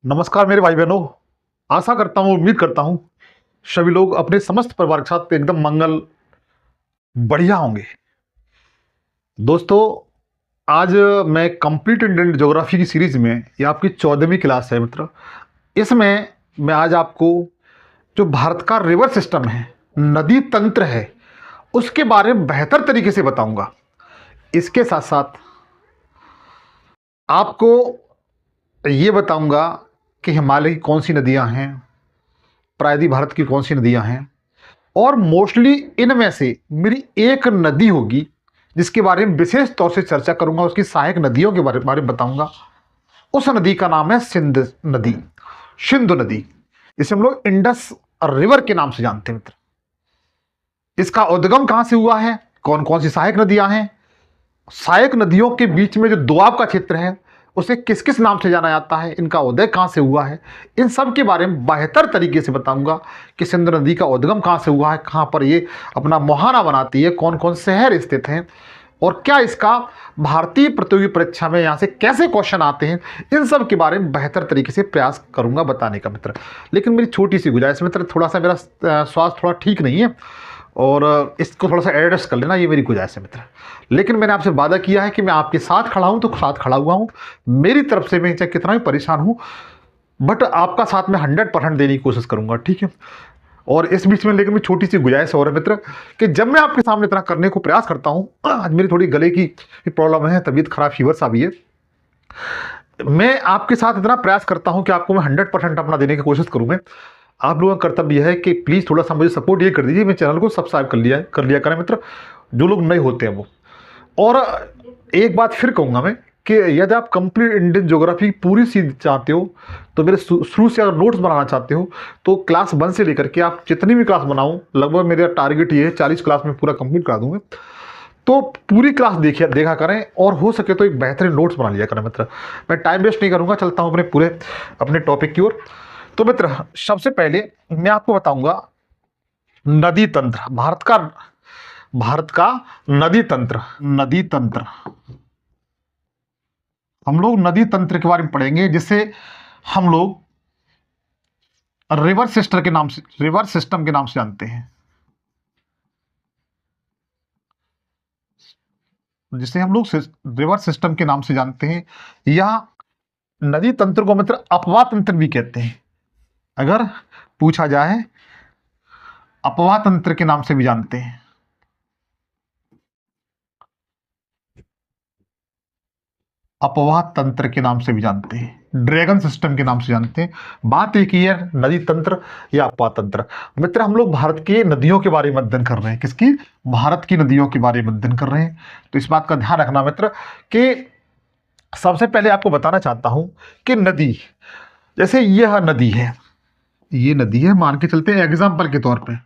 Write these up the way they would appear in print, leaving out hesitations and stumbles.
नमस्कार मेरे भाई बहनों। आशा करता हूँ, उम्मीद करता हूँ सभी लोग अपने समस्त परिवार के साथ एकदम मंगल बढ़िया होंगे। दोस्तों, आज मैं कंप्लीट इंडियन ज्योग्राफी की सीरीज में, ये आपकी 14वीं क्लास है मित्र। इसमें मैं आज आपको जो भारत का रिवर सिस्टम है, नदी तंत्र है, उसके बारे में बेहतर तरीके से बताऊंगा। इसके साथ साथ आपको ये बताऊंगा कि हिमालय की कौन सी नदियां हैं, प्रायद्वीप भारत की कौन सी नदियां हैं, और मोस्टली इनमें से मेरी एक नदी होगी जिसके बारे में विशेष तौर से चर्चा करूंगा। उसकी सहायक नदियों के बारे में बताऊंगा। उस नदी का नाम है सिंध नदी, सिंधु नदी, जिसे हम लोग इंडस रिवर के नाम से जानते हैं मित्र। इसका उद्गम कहां से हुआ है, कौन कौन सी सहायक नदियां हैं, सहायक नदियों के बीच में जो दोआब का क्षेत्र है उसे किस किस नाम से जाना जाता है, इनका उदय कहां से हुआ है, इन सब के बारे में बेहतर तरीके से बताऊंगा कि सिंधु नदी का उद्गम कहां से हुआ है, कहां पर ये अपना मुहाना बनाती है, कौन कौन शहर स्थित हैं, और क्या इसका भारतीय प्रतियोगी परीक्षा में यहाँ से कैसे क्वेश्चन आते हैं, इन सब के बारे में बेहतर तरीके से प्रयास करूंगा बताने का मित्र। लेकिन मेरी छोटी सी गुजारिश मित्र, थोड़ा सा मेरा स्वास्थ्य थोड़ा ठीक नहीं है और इसको थोड़ा सा एडजस्ट कर लेना, ये मेरी गुजारिश है मित्र। लेकिन मैंने आपसे वादा किया है कि मैं आपके साथ खड़ा हूं तो साथ खड़ा हुआ हूं। मेरी तरफ से मैं चाहे कितना भी परेशान हूं, बट आपका साथ में 100% देने की कोशिश करूंगा, ठीक है। और इस बीच में लेकिन मैं छोटी सी गुजारिश और है मित्र कि जब मैं आपके सामने इतना करने को प्रयास करता हूं, आज मेरी थोड़ी गले की प्रॉब्लम है, तबीयत खराब, फीवर सा भी है। मैं आपके साथ इतना प्रयास करता हूं कि आपको मैं 100% अपना देने की कोशिश करूं। मैं आप लोगों का कर्तव्य यह है कि प्लीज़ थोड़ा सा मुझे सपोर्ट ये कर दीजिए, मेरे चैनल को सब्सक्राइब कर लिया करें मित्र, जो लोग नए होते हैं वो। और एक बात फिर कहूँगा मैं कि यदि आप कंप्लीट इंडियन ज्योग्राफी पूरी सीरीज चाहते हो तो मेरे शुरू से अगर नोट्स बनाना चाहते हो तो क्लास 1 से लेकर के आप जितनी भी क्लास बनाऊँ, लगभग मेरा टारगेट ये है 40 क्लास में पूरा कंप्लीट करा दूंगा। तो पूरी क्लास देखा करें और हो सके तो एक बेहतरीन नोट्स बना लिया करें मित्र। मैं टाइम वेस्ट नहीं करूँगा, चलता हूँ अपने टॉपिक की ओर। तो मित्र, सबसे पहले मैं आपको बताऊंगा नदी तंत्र, भारत का नदी तंत्र। हम लोग नदी तंत्र के बारे में पढ़ेंगे, जिसे हम लोग रिवर सिस्टम के नाम से जानते हैं, जिसे हम लोग रिवर सिस्टम के नाम से जानते हैं, या नदी तंत्र को मित्र अपवाह तंत्र भी कहते हैं। अगर पूछा जाए, अपवाह तंत्र के नाम से भी जानते हैं। अपवाह तंत्र के नाम से भी जानते हैं, ड्रैगन सिस्टम के नाम से जानते हैं। बात एक ही है, नदी तंत्र या अपवाह तंत्र। मित्र, हम लोग भारत की नदियों के बारे में अध्ययन कर रहे हैं। किसकी? भारत की नदियों के बारे में अध्ययन कर रहे हैं। तो इस बात का ध्यान रखना मित्र कि सबसे पहले आपको बताना चाहता हूं कि नदी, जैसे यह नदी है, ये नदी है, मान के चलते हैं एग्जाम्पल के तौर पर,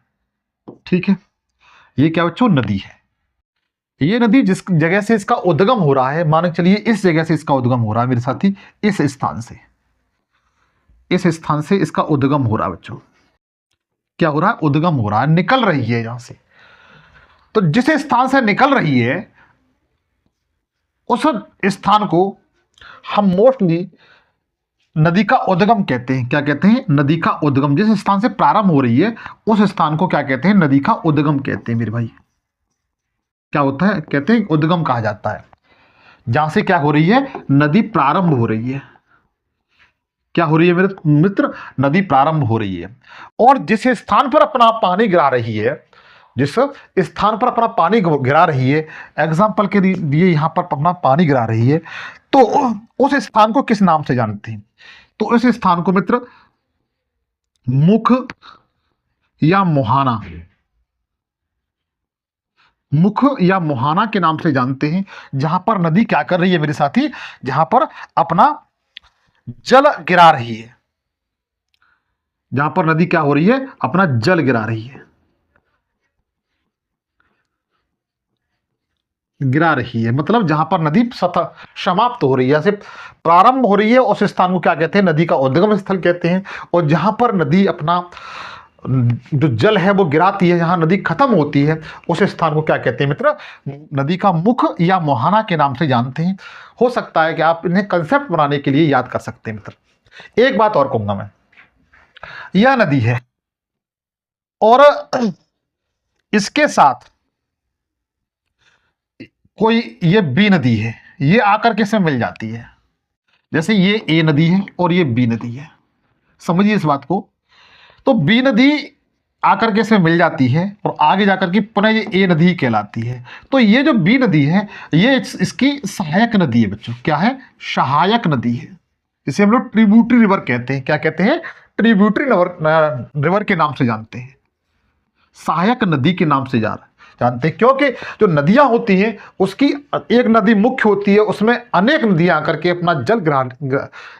ठीक है। ये क्या बच्चों? नदी है। ये नदी जिस जगह से इसका उद्गम हो रहा है, मान के चलिए इस जगह से इसका उद्गम हो रहा है मेरे साथी, इस स्थान से इसका उद्गम हो रहा है बच्चों। क्या हो रहा है? उद्गम हो रहा है, निकल रही है यहां से। तो जिस स्थान से निकल रही है उस स्थान को हम मोस्टली नदी का उद्गम कहते हैं। क्या कहते हैं? नदी का उद्गम। जिस स्थान से प्रारंभ हो रही है उस स्थान को क्या कहते हैं? नदी का उद्गम कहते हैं मेरे भाई। क्या होता है? कहते हैं उद्गम कहा जाता है जहां से क्या हो रही है? नदी प्रारंभ हो रही है। क्या हो रही है मेरे मित्र? नदी प्रारंभ हो रही है। और जिस स्थान पर अपना पानी गिरा रही है, एग्जाम्पल के लिए यहां पर अपना पानी गिरा रही है, तो उस स्थान को किस नाम से जानते हैं? तो उस स्थान को मित्र मुख या मुहाना के नाम से जानते हैं। जहां पर नदी क्या कर रही है मेरे साथी? जहां पर अपना जल गिरा रही है। जहां पर नदी क्या हो रही है? अपना जल गिरा रही है, मतलब जहां पर नदी समाप्त हो रही है, जैसे प्रारंभ हो रही है, उस स्थान को क्या कहते हैं? नदी का उद्गम स्थल कहते हैं। और जहां पर नदी अपना जो जल है वो गिराती है, जहां नदी खत्म होती है, उस स्थान को क्या कहते हैं मित्र? नदी का मुख या मुहाना के नाम से जानते हैं। हो सकता है कि आप इन्हें कंसेप्ट बनाने के लिए याद कर सकते हैं मित्र। एक बात और कहूंगा मैं, यह नदी है और इसके साथ कोई ये बी नदी है, ये आकर के इसमें मिल जाती है। जैसे ये ए नदी है और ये बी नदी है, समझिए इस बात को। तो बी नदी आकर के इसमें मिल जाती है और आगे जाकर के पुनः ये ए नदी कहलाती है। तो ये जो बी नदी है ये इसकी सहायक नदी है बच्चों। क्या है? सहायक नदी है, जिसे हम लोग ट्रिब्यूटरी रिवर कहते हैं। क्या कहते हैं? ट्रिब्यूटरी रिवर के नाम से जानते हैं, सहायक नदी के नाम से जानते हैं। क्योंकि जो नदियां होती हैं उसकी एक नदी मुख्य होती है, उसमें अनेक नदियां आकर के अपना जल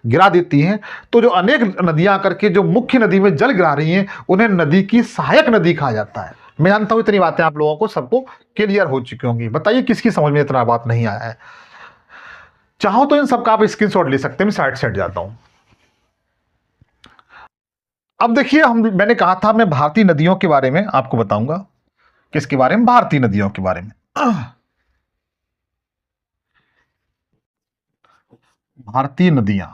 गिरा देती हैं। तो जो अनेक नदियां आकर के जो मुख्य नदी में जल गिरा रही हैं उन्हें नदी की सहायक नदी कहा जाता है। मैं जानता हूं इतनी बातें आप लोगों को सबको क्लियर हो चुकी होंगी। बताइए किसकी समझ में इतना बात नहीं आया है? चाहो तो इन सबका आप स्क्रीनशॉट ले सकते हैं। मैं साइड जाता हूं। अब देखिए, मैंने कहा था मैं भारतीय नदियों के बारे में आपको बताऊंगा। किसके बारे में? भारतीय नदियों के बारे में। भारतीय नदियां,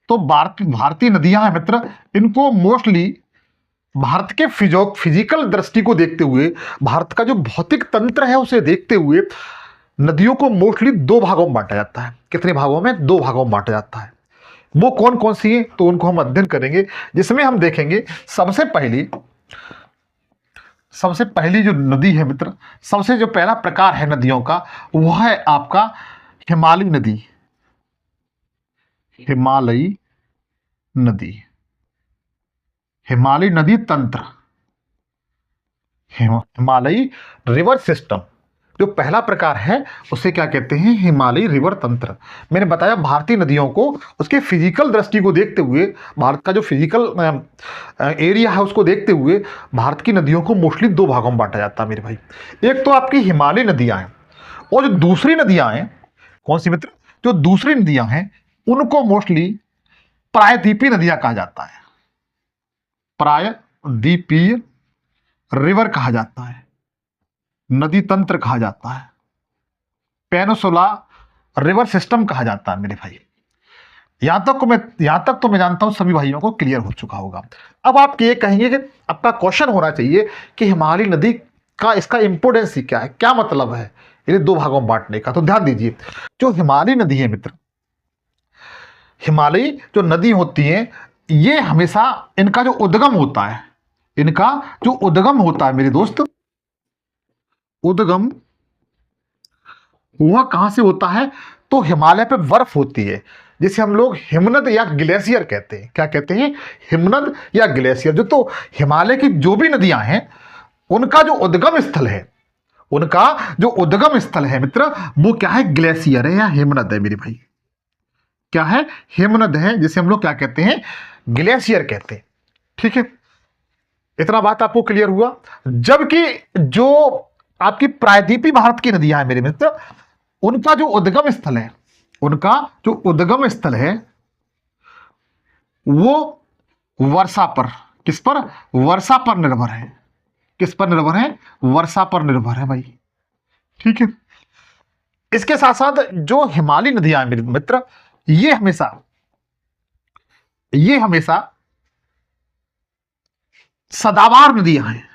तो भारतीय नदियां हैं मित्र, इनको मोस्टली भारत के फिजिकल दृष्टि को देखते हुए, भारत का जो भौतिक तंत्र है उसे देखते हुए नदियों को मोस्टली दो भागों में बांटा जाता है। कितने भागों में? दो भागों में बांटा जाता है। वो कौन कौन सी है तो उनको हम अध्ययन करेंगे, जिसमें हम देखेंगे सबसे पहली जो नदी है मित्र, सबसे जो पहला प्रकार है नदियों का, वह है आपका हिमालयी नदी। हिमालयी नदी, हिमालयी नदी तंत्र, हिमालयी रिवर सिस्टम जो पहला प्रकार है उसे क्या कहते हैं? हिमालयी रिवर तंत्र। मैंने बताया भारतीय नदियों को उसके फिजिकल दृष्टि को देखते हुए, भारत का जो फिजिकल एरिया है उसको देखते हुए भारत की नदियों को मोस्टली दो भागों में बांटा जाता है मेरे भाई। एक तो आपकी हिमालयी नदियां हैं, और जो दूसरी नदियां हैं, कौन सी मित्र? जो दूसरी नदियां हैं उनको मोस्टली प्रायद्वीपीय नदियां कहा जाता है। प्रायद्वीपीय रिवर कहा जाता है, नदी तंत्र कहा जाता है, पेनिसुला रिवर सिस्टम कहा जाता है मेरे भाई। यहां तक तो मैं जानता हूं सभी भाइयों को क्लियर हो चुका होगा। अब आप ये कहेंगे कि आपका क्वेश्चन होना चाहिए कि हिमालयी नदी का इसका इंपोर्टेंस ही क्या है, क्या मतलब है इन्हें दो भागों में बांटने का? तो ध्यान दीजिए, जो हिमालयी नदी है मित्र, हिमालयी जो नदी होती है ये हमेशा इनका जो उद्गम होता है, इनका जो उद्गम होता है मेरे दोस्त, उद्गम वह कहां से होता है? तो हिमालय पे बर्फ होती है, जिसे हम लोग हिमनद या ग्लेशियर कहते हैं। क्या कहते हैं? हिमनद या ग्लेशियर। जो तो हिमालय की जो भी नदियां हैं उनका जो उद्गम स्थल है, उनका जो उद्गम स्थल है मित्र, वो क्या है? ग्लेशियर है या हिमनद है मेरे भाई। क्या है? हिमनद है, जिसे हम लोग क्या कहते हैं? ग्लेशियर कहते हैं। ठीक है, इतना बात आपको क्लियर हुआ। जबकि जो आपकी प्रायद्वीपीय भारत की नदियां हैं मेरे मित्र, उनका जो उद्गम स्थल है, उनका जो उद्गम स्थल है वो वर्षा पर, किस पर? वर्षा पर निर्भर है। किस पर निर्भर है? वर्षा पर निर्भर है भाई। ठीक है, इसके साथ साथ जो हिमालयी नदियां हैं मेरे मित्र, ये हमेशा सदाबहार नदियां हैं।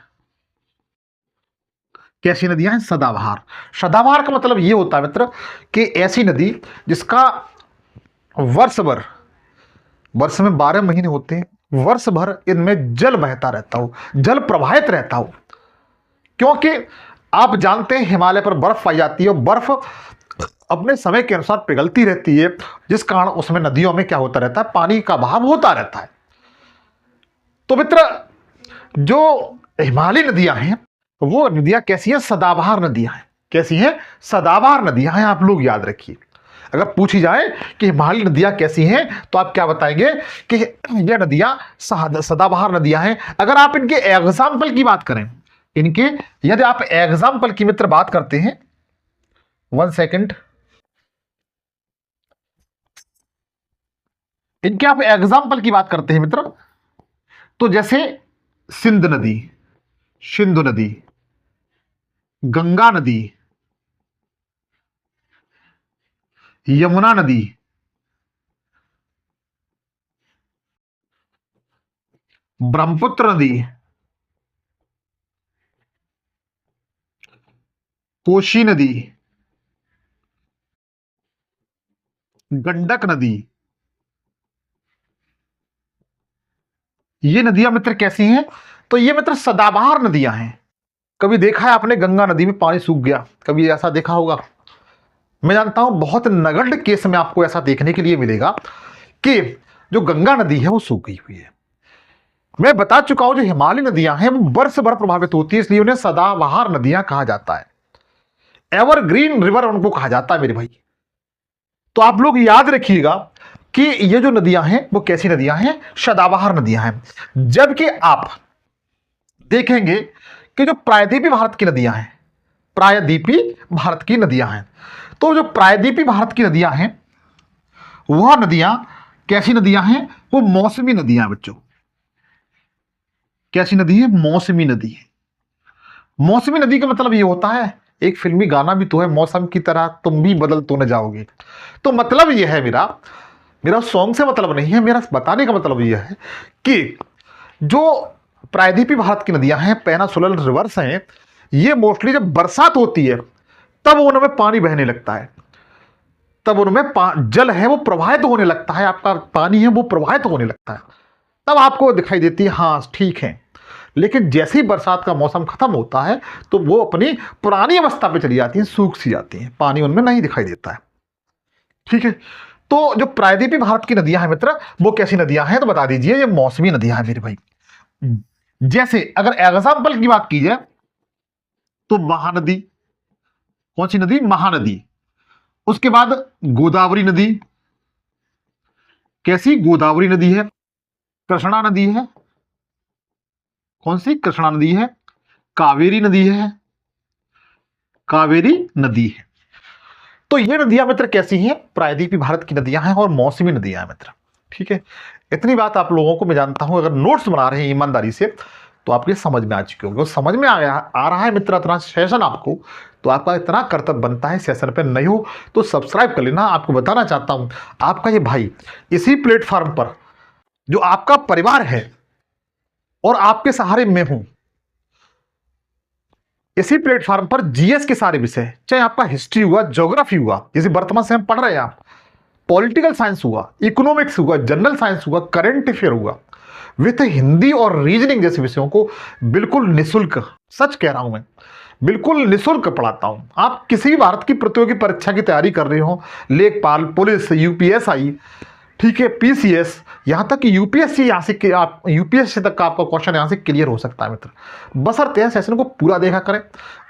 कैसी नदियां हैं? सदाबहार। सदाबहार का मतलब ये होता है मित्र कि ऐसी नदी जिसका वर्ष में 12 महीने होते हैं, वर्ष भर इनमें जल बहता रहता हो, जल प्रवाहित रहता हो। क्योंकि आप जानते हैं हिमालय पर बर्फ पाई जाती है और बर्फ अपने समय के अनुसार पिघलती रहती है, जिस कारण उसमें नदियों में क्या होता रहता है? पानी का बहाव होता रहता है। तो मित्र, जो हिमालयी नदियां हैं वो नदियां कैसी हैं? सदाबहार नदियां हैं। कैसी हैं? सदाबहार नदियां हैं। आप लोग याद रखिए, अगर पूछी जाए कि हिमालयी नदियां कैसी हैं तो आप क्या बताएंगे कि यह नदियां सदाबहार नदियां हैं। अगर आप इनके एग्जाम्पल की बात करें, यदि आप एग्जाम्पल की मित्र बात करते हैं, 1 सेकंड, इनके आप एग्जाम्पल की बात करते हैं मित्र, तो जैसे सिंध नदी, सिंधु नदी, गंगा नदी, यमुना नदी, ब्रह्मपुत्र नदी, कोशी नदी, गंडक नदी। ये नदियां मित्र कैसी हैं? तो ये मित्र सदाबहार नदियां हैं। कभी देखा है आपने गंगा नदी में पानी सूख गया? कभी ऐसा देखा होगा? मैं जानता हूं बहुत नगण्य केस में आपको ऐसा देखने के लिए मिलेगा कि जो गंगा नदी है वो सूख गई हुई है। मैं बता चुका हूं जो हिमालय नदियां हैं वो वर्ष भर प्रभावित होती है, इसलिए उन्हें सदाबहार नदियां कहा जाता है। एवरग्रीन रिवर उनको कहा जाता है मेरे भाई। तो आप लोग याद रखिएगा कि ये जो नदियां हैं वो कैसी नदियां हैं? सदाबहार नदियां हैं। जबकि आप देखेंगे कि जो प्रायद्वीपीय भारत की नदियां हैं, प्रायद्वीपीय भारत की नदियां हैं, तो जो प्रायद्वीपीय भारत की नदियां हैं वह नदियां कैसी नदियां हैं? वो मौसमी नदियां बच्चों। कैसी नदी है? मौसमी नदी है। मौसमी नदी का मतलब ये होता है, एक फिल्मी गाना भी तो है, मौसम की तरह तुम भी बदल तो न जाओगे। तो मतलब ये है, मेरा मेरा सॉन्ग से मतलब नहीं है, मेरा बताने का मतलब यह है कि जो प्रायद्वीपीय भारत की नदियां हैं, पेनिनसुलर रिवर्स हैं, ये मोस्टली जब बरसात होती है तब उनमें पानी बहने लगता है, तब उनमें जल है वो प्रवाहित होने लगता है, आपका पानी है वो प्रवाहित होने लगता है, तब आपको दिखाई देती है हाँ ठीक है। लेकिन जैसे ही बरसात का मौसम खत्म होता है तो वो अपनी पुरानी अवस्था पे चली जाती हैं, सूख सी जाती हैं, पानी उनमें नहीं दिखाई देता है। ठीक है, तो जो प्रायद्वीपीय भारत की नदियां हैं मित्र वो कैसी नदियां हैं? तो बता दीजिए, ये मौसमी नदियां हैं मेरे भाई। जैसे अगर एग्जाम्पल की बात की जाए तो महानदी, कौन सी नदी? महानदी। उसके बाद गोदावरी नदी, कैसी? गोदावरी नदी है। कृष्णा नदी है, कौन सी? कृष्णा नदी है। कावेरी नदी है, कावेरी नदी है। तो ये नदियां मित्र कैसी हैं? प्रायद्वीपीय भारत की नदियां हैं और मौसमी नदियां हैं मित्र। ठीक है, इतनी बात आप लोगों को मैं जानता हूं, अगर नोट्स बना रहे हैं ईमानदारी से तो आपके समझ में आ चुके होंगे। समझ में आ रहा है मित्र इतना सेशन आपको, तो आपका इतना कर्तव्य बनता है, सेशन पे नहीं हो तो सब्सक्राइब कर लेना। आपको बताना चाहता हूं, आपका ये भाई इसी प्लेटफॉर्म पर जो आपका परिवार है और आपके सहारे मैं हूं, इसी प्लेटफॉर्म पर जीएस के सारे विषय, चाहे आपका हिस्ट्री हुआ, ज्योग्राफी हुआ, जैसे वर्तमान से हम पढ़ रहे हैं, आप पॉलिटिकल साइंस हुआ, इकोनॉमिक्स हुआ, जनरल साइंस हुआ, करंट अफेयर हुआ, विथ हिंदी और रीजनिंग जैसे विषयों को बिल्कुल निःशुल्क, सच कह रहा हूं मैं, बिल्कुल निःशुल्क पढ़ाता हूं। आप किसी भी भारत की प्रतियोगी परीक्षा की तैयारी कर रहे हो, लेखपाल, पुलिस, यूपीएसआई, ठीक है, पीसीएस, यहां तक कि यूपीएससी, यहां से कि आप यूपीएससी तक का आपका क्वेश्चन यहां से क्लियर हो सकता है मित्र, बशर्ते सेशन को पूरा देखा करें।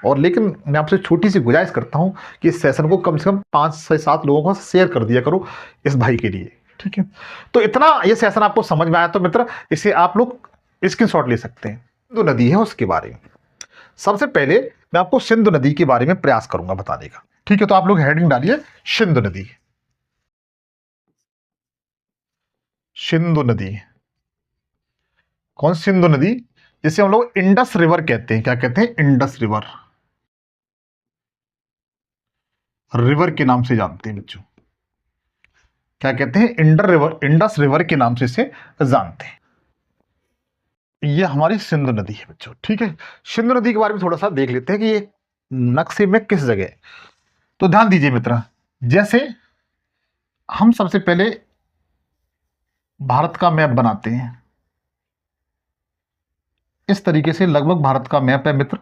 और लेकिन मैं आपसे छोटी सी गुजारिश करता हूं कि इस सेशन को कम से कम 5 से 7 लोगों को शेयर कर दिया करो इस भाई के लिए। ठीक है, तो इतना ये सेशन आपको समझ में आया तो मित्र इसे आप लोग स्क्रीनशॉट ले सकते हैं। सिंधु नदी है उसके बारे में सबसे पहले मैं आपको सिंधु नदी के बारे में प्रयास करूंगा बताने का। ठीक है, तो आप लोग हेडिंग डालिए सिंधु नदी। सिंधु नदी, कौन सिंधु नदी? जिसे हम लोग इंडस रिवर कहते हैं। क्या कहते हैं? इंडस रिवर, रिवर के नाम से जानते हैं बच्चों। क्या कहते हैं? इंडर रिवर, इंडस रिवर के नाम से इसे जानते हैं। ये हमारी सिंधु नदी है बच्चों। ठीक है, सिंधु नदी के बारे में थोड़ा सा देख लेते हैं कि ये नक्शे में किस जगह है। तो ध्यान दीजिए मित्र, जैसे हम सबसे पहले भारत का मैप बनाते हैं, इस तरीके से लगभग भारत का मैप है मित्र।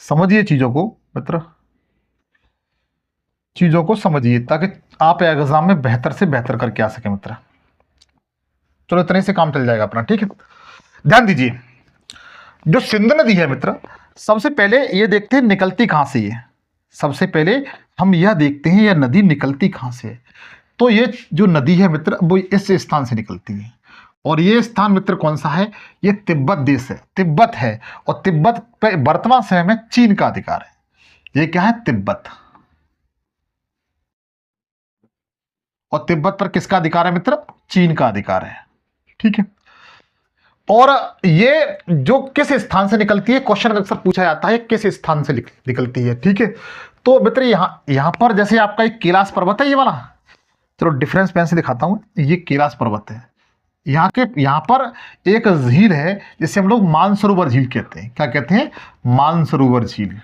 समझिए चीजों को मित्र, चीजों को समझिए ताकि आप एग्जाम में बेहतर से बेहतर करके आ सके मित्र। चलो इतने से काम चल जाएगा अपना। ठीक है, ध्यान दीजिए, जो सिंधु नदी है मित्र, सबसे पहले ये देखते हैं निकलती कहां से है। सबसे पहले हम यह देखते हैं यह नदी निकलती कहां से है। तो ये जो नदी है मित्र वो इस स्थान से निकलती है, और ये स्थान मित्र कौन सा है? ये तिब्बत देश है, तिब्बत है, और तिब्बत पे वर्तमान समय में चीन का अधिकार है। ये क्या है? तिब्बत। और तिब्बत पर किसका अधिकार है मित्र? चीन का अधिकार है। ठीक है, और ये जो किस स्थान से निकलती है, क्वेश्चन अक्सर पूछा जाता है किस स्थान से निकलती है। ठीक है, तो मित्र यहां पर जैसे आपका एक कैलाश पर्वत है ये वाला, चलो डिफरेंस पेन से दिखाता हूं, ये कैलाश पर्वत है, यहां पर एक झील है जिसे हम लोग मानसरोवर झील कहते हैं। क्या कहते हैं? मानसरोवर झील।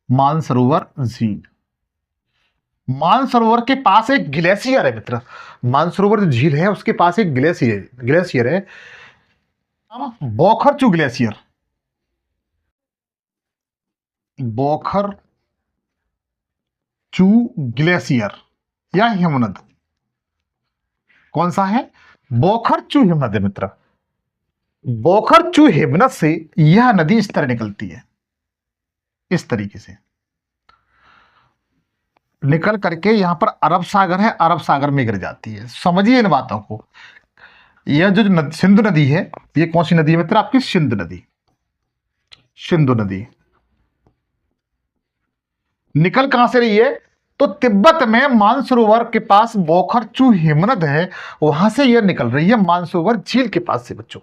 मानसरोवर झील। मानसरोवर के पास एक ग्लेशियर है मित्र। मानसरोवर जो झील है उसके पास एक ग्लेशियर है, बोखरचू ग्लेशियर। बोखरचू ग्लेशियर या हिमनद। कौन सा है? बोखरचू हिमनद है मित्र। बोखरचू हिमनद से यह नदी इस तरह निकलती है, इस तरीके से निकल करके यहां पर अरब सागर है, अरब सागर में गिर जाती है। समझिए इन बातों को। यह जो सिंधु नदी है, ये कौन सी नदी है मित्र? आपकी सिंधु नदी। सिंधु नदी निकल कहां से रही है? तो तिब्बत में मानसरोवर के पास बोखरचू हिमनद है, वहां से यह निकल रही है मानसरोवर झील के पास से बच्चों।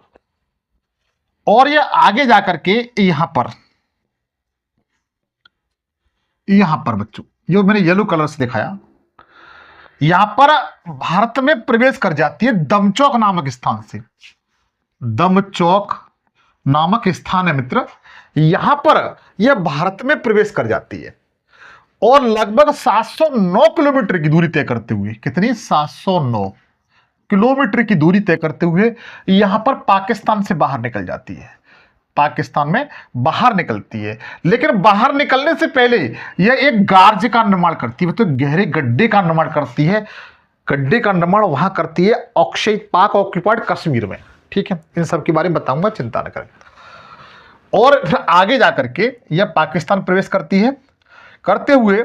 और यह आगे जाकर के यहां पर बच्चों, जो मैंने येलो कलर से दिखाया, यहां पर भारत में प्रवेश कर जाती है दमचौक नामक स्थान से। दमचौक नामक स्थान है मित्र, यहां पर यह भारत में प्रवेश कर जाती है और लगभग 709 किलोमीटर की दूरी तय करते हुए, कितनी? 709 किलोमीटर की दूरी तय करते हुए यहां पर पाकिस्तान से बाहर निकल जाती है। पाकिस्तान में बाहर निकलती है, लेकिन बाहर निकलने से पहले यह एक गार्ज का निर्माण करती है, मतलब गहरे गड्ढे का निर्माण करती है। गड्ढे का निर्माण वहां करती है पाक ऑक्युपाइड कश्मीर में। ठीक है, इन सब के बारे में बताऊंगा, चिंता न करें। और फिर आगे जाकर के यह पाकिस्तान प्रवेश करती है, करते हुए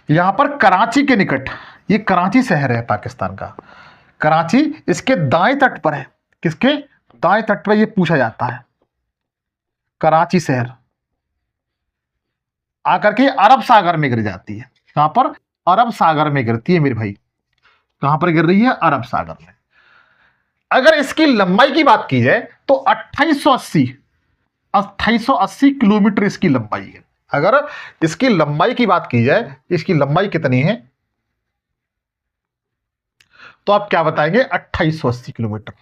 यहां पर कराची के निकट, ये कराची शहर है पाकिस्तान का, कराची इसके दाएं तट पर है। किसके दाएं तट पर? यह पूछा जाता है। कराची शहर आकर के अरब सागर में गिर जाती है। कहां पर? अरब सागर में गिरती है मेरे भाई। कहां पर गिर रही है? अरब सागर में। अगर इसकी लंबाई की बात की जाए तो 2880 किलोमीटर इसकी लंबाई है। अगर इसकी लंबाई की बात की जाए, इसकी लंबाई कितनी है, तो आप क्या बताएंगे? 2880 किलोमीटर।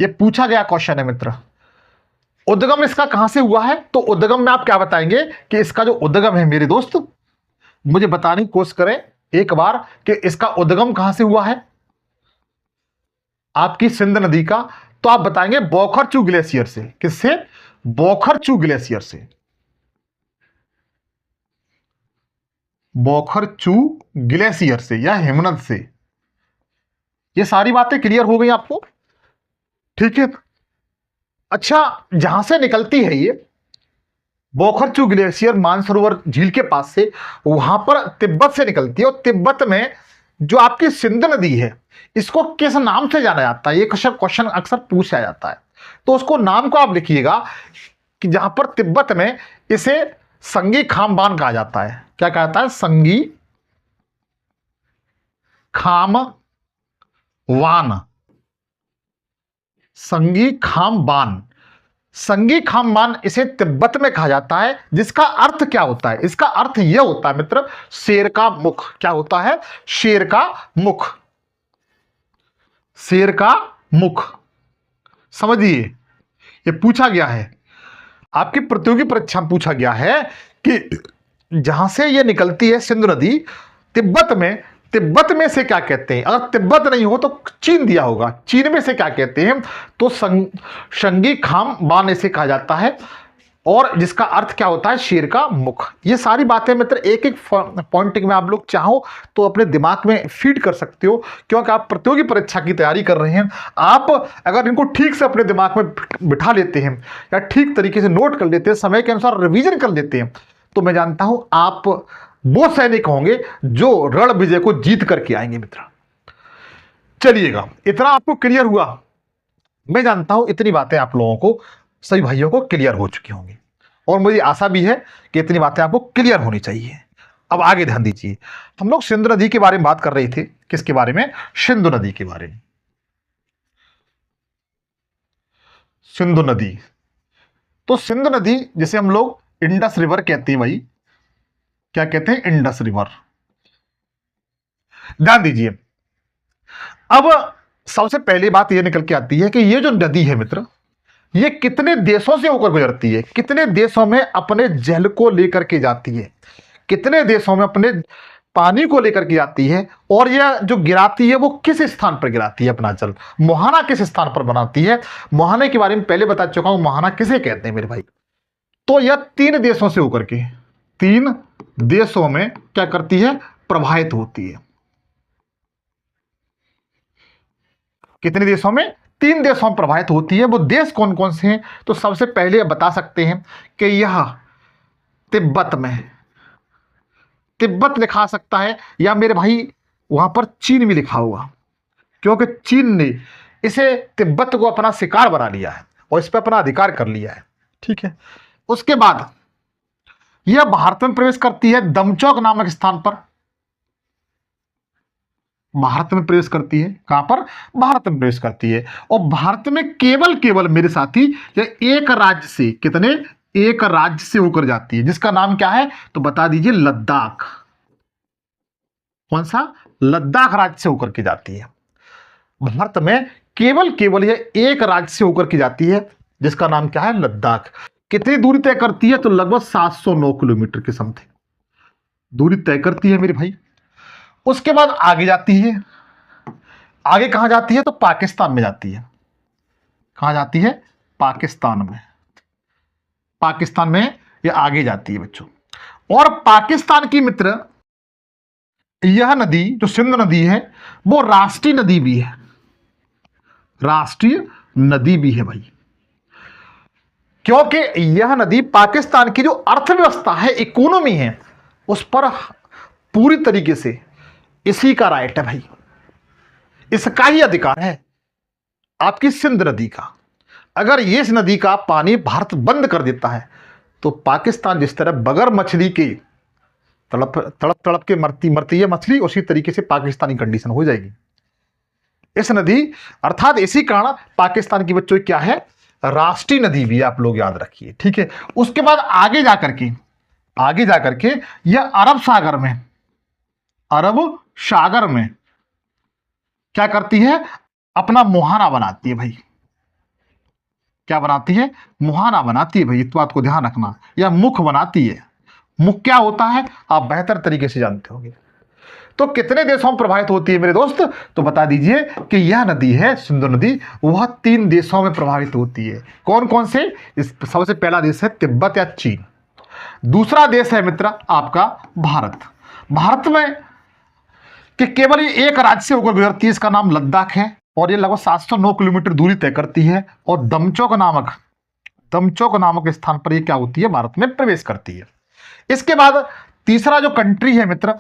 यह पूछा गया क्वेश्चन है मित्र। उद्गम इसका कहां से हुआ है? तो उद्गम में आप क्या बताएंगे कि इसका जो उद्गम है मेरे दोस्त, मुझे बताने की कोशिश करें एक बार कि इसका उद्गम कहां से हुआ है आपकी सिंध नदी का। तो आप बताएंगे बोखरचू ग्लेशियर से। किससे? बोखरचू ग्लेशियर से। बोखरचू ग्लेशियर से या हिमनद से। ये सारी बातें क्लियर हो गई आपको? ठीक है। अच्छा, जहां से निकलती है ये बोखरचू ग्लेशियर मानसरोवर झील के पास से, वहां पर तिब्बत से निकलती है। और तिब्बत में जो आपकी सिंध नदी है, इसको किस नाम से जाना जाता है? ये क्वेश्चन अक्सर पूछा जाता है, तो उसको नाम को आप लिखिएगा कि जहां पर तिब्बत में इसे संगी खामबान कहा जाता है। क्या कहता है? संगी खामवान। संगी खामबान। संगी खामबान इसे तिब्बत में कहा जाता है, जिसका अर्थ क्या होता है? इसका अर्थ यह होता है मित्र, शेर का मुख। क्या होता है? शेर का मुख। शेर का मुख। समझिए, ये पूछा गया है आपकी प्रतियोगी परीक्षा में, पूछा गया है कि जहां से ये निकलती है सिंधु नदी, तिब्बत में से क्या कहते हैं? अगर तिब्बत नहीं हो तो चीन दिया होगा, चीन में से क्या कहते हैं? तो संगी खामबान इसे कहा जाता है, और जिसका अर्थ क्या होता है? शेर का मुख। ये सारी बातें मित्र एक एक पॉइंट में आप लोग चाहो तो अपने दिमाग में फीड कर सकते हो, क्योंकि आप प्रतियोगी परीक्षा की तैयारी कर रहे हैं। आप अगर इनको ठीक से अपने दिमाग में बिठा लेते हैं या ठीक तरीके से नोट कर लेते हैं, समय के अनुसार रिवीजन कर लेते हैं, तो मैं जानता हूं आप वो सैनिक होंगे जो रण विजय को जीत करके आएंगे मित्र। चलिएगा, इतना आपको क्लियर हुआ? मैं जानता हूं इतनी बातें आप लोगों को, सभी भाइयों को क्लियर हो चुकी होंगी, और मुझे आशा भी है कि इतनी बातें आपको क्लियर होनी चाहिए। अब आगे ध्यान दीजिए, हम लोग सिंधु नदी के बारे में बात कर रहे थे। किसके बारे में? सिंधु नदी के बारे में। सिंधु नदी, तो सिंधु नदी जिसे हम लोग इंडस रिवर कहते हैं भाई, क्या कहते हैं, इंडस रिवर। ध्यान दीजिए, अब सबसे पहली बात यह निकल के आती है कि ये जो नदी है मित्र, ये कितने देशों से होकर गुजरती है, कितने देशों में अपने जल को लेकर के जाती है, कितने देशों में अपने पानी को लेकर के जाती है, और यह जो गिराती है वो किस स्थान पर गिराती है अपना जल, मुहाना किस स्थान पर बनाती है। मुहाने के बारे में पहले बता चुका हूं, मुहाना किसे कहते हैं मेरे भाई। तो यह 3 देशों से होकर के 3 देशों में क्या करती है, प्रवाहित होती है। कितने देशों में, 3 देशों में प्रवाहित होती है। वो देश कौन कौन से हैं, तो सबसे पहले बता सकते हैं कि यह तिब्बत में, तिब्बत लिखा सकता है, या मेरे भाई वहां पर चीन भी लिखा होगा, क्योंकि चीन ने इसे तिब्बत को अपना शिकार बना लिया है और इस पर अपना अधिकार कर लिया है। ठीक है, उसके बाद यह भारत में प्रवेश करती है दमचौक नामक स्थान पर, भारत में प्रवेश करती है। कहां पर, भारत में प्रवेश करती है। और भारत में केवल मेरे साथी यह एक राज्य से, कितने, एक राज्य से होकर जाती है, जिसका नाम क्या है, तो बता दीजिए, लद्दाख। कौन सा, लद्दाख राज्य से होकर के जाती है। भारत में केवल यह एक राज्य से होकर के जाती है, जिसका नाम क्या है, लद्दाख। कितनी दूरी तय करती है, तो लगभग 709 किलोमीटर के समथिंग दूरी तय करती है मेरे भाई। उसके बाद आगे जाती है, आगे कहां जाती है, तो पाकिस्तान में जाती है। कहां जाती है, पाकिस्तान में, पाकिस्तान में ये आगे जाती है बच्चों। और पाकिस्तान की मित्र यह नदी जो सिंध नदी है, वो राष्ट्रीय नदी भी है, राष्ट्रीय नदी भी है भाई, क्योंकि यह नदी पाकिस्तान की जो अर्थव्यवस्था है, इकोनॉमी है, उस पर पूरी तरीके से इसी का राइट है भाई, इसका ही अधिकार है आपकी सिंध नदी का। अगर ये इस नदी का पानी भारत बंद कर देता है, तो पाकिस्तान जिस तरह बगैर मछली के तड़प तड़प तड़प के मरती है मछली, उसी तरीके से पाकिस्तानी कंडीशन हो जाएगी। इस नदी अर्थात इसी कारण पाकिस्तान की बच्चों क्या है, राष्ट्रीय नदी भी, आप लोग याद रखिए। ठीक है, उसके बाद आगे जाकर के यह अरब सागर में, अरब सागर में क्या करती है, अपना मुहाना बनाती है भाई। क्या बनाती है, मुहाना बनाती है भाई, इस बात को ध्यान रखना। या मुख बनाती है। मुख क्या होता है, आप बेहतर तरीके से जानते होंगे। तो कितने देशों में प्रभावित होती है मेरे दोस्त, तो बता दीजिए कि यह नदी है सिंधु नदी, वह 3 देशों में प्रभावित होती है। कौन कौन से, सबसे पहला देश है तिब्बत या चीन, दूसरा देश है मित्र आपका भारत। भारत में कि केवल ये एक राज्य से होकर गुजरती है, इसका नाम लद्दाख है, और ये लगभग 709 किलोमीटर दूरी तय करती है। और दमचौक नामक स्थान पर ये क्या होती है, भारत में प्रवेश करती है। इसके बाद तीसरा जो कंट्री है मित्र,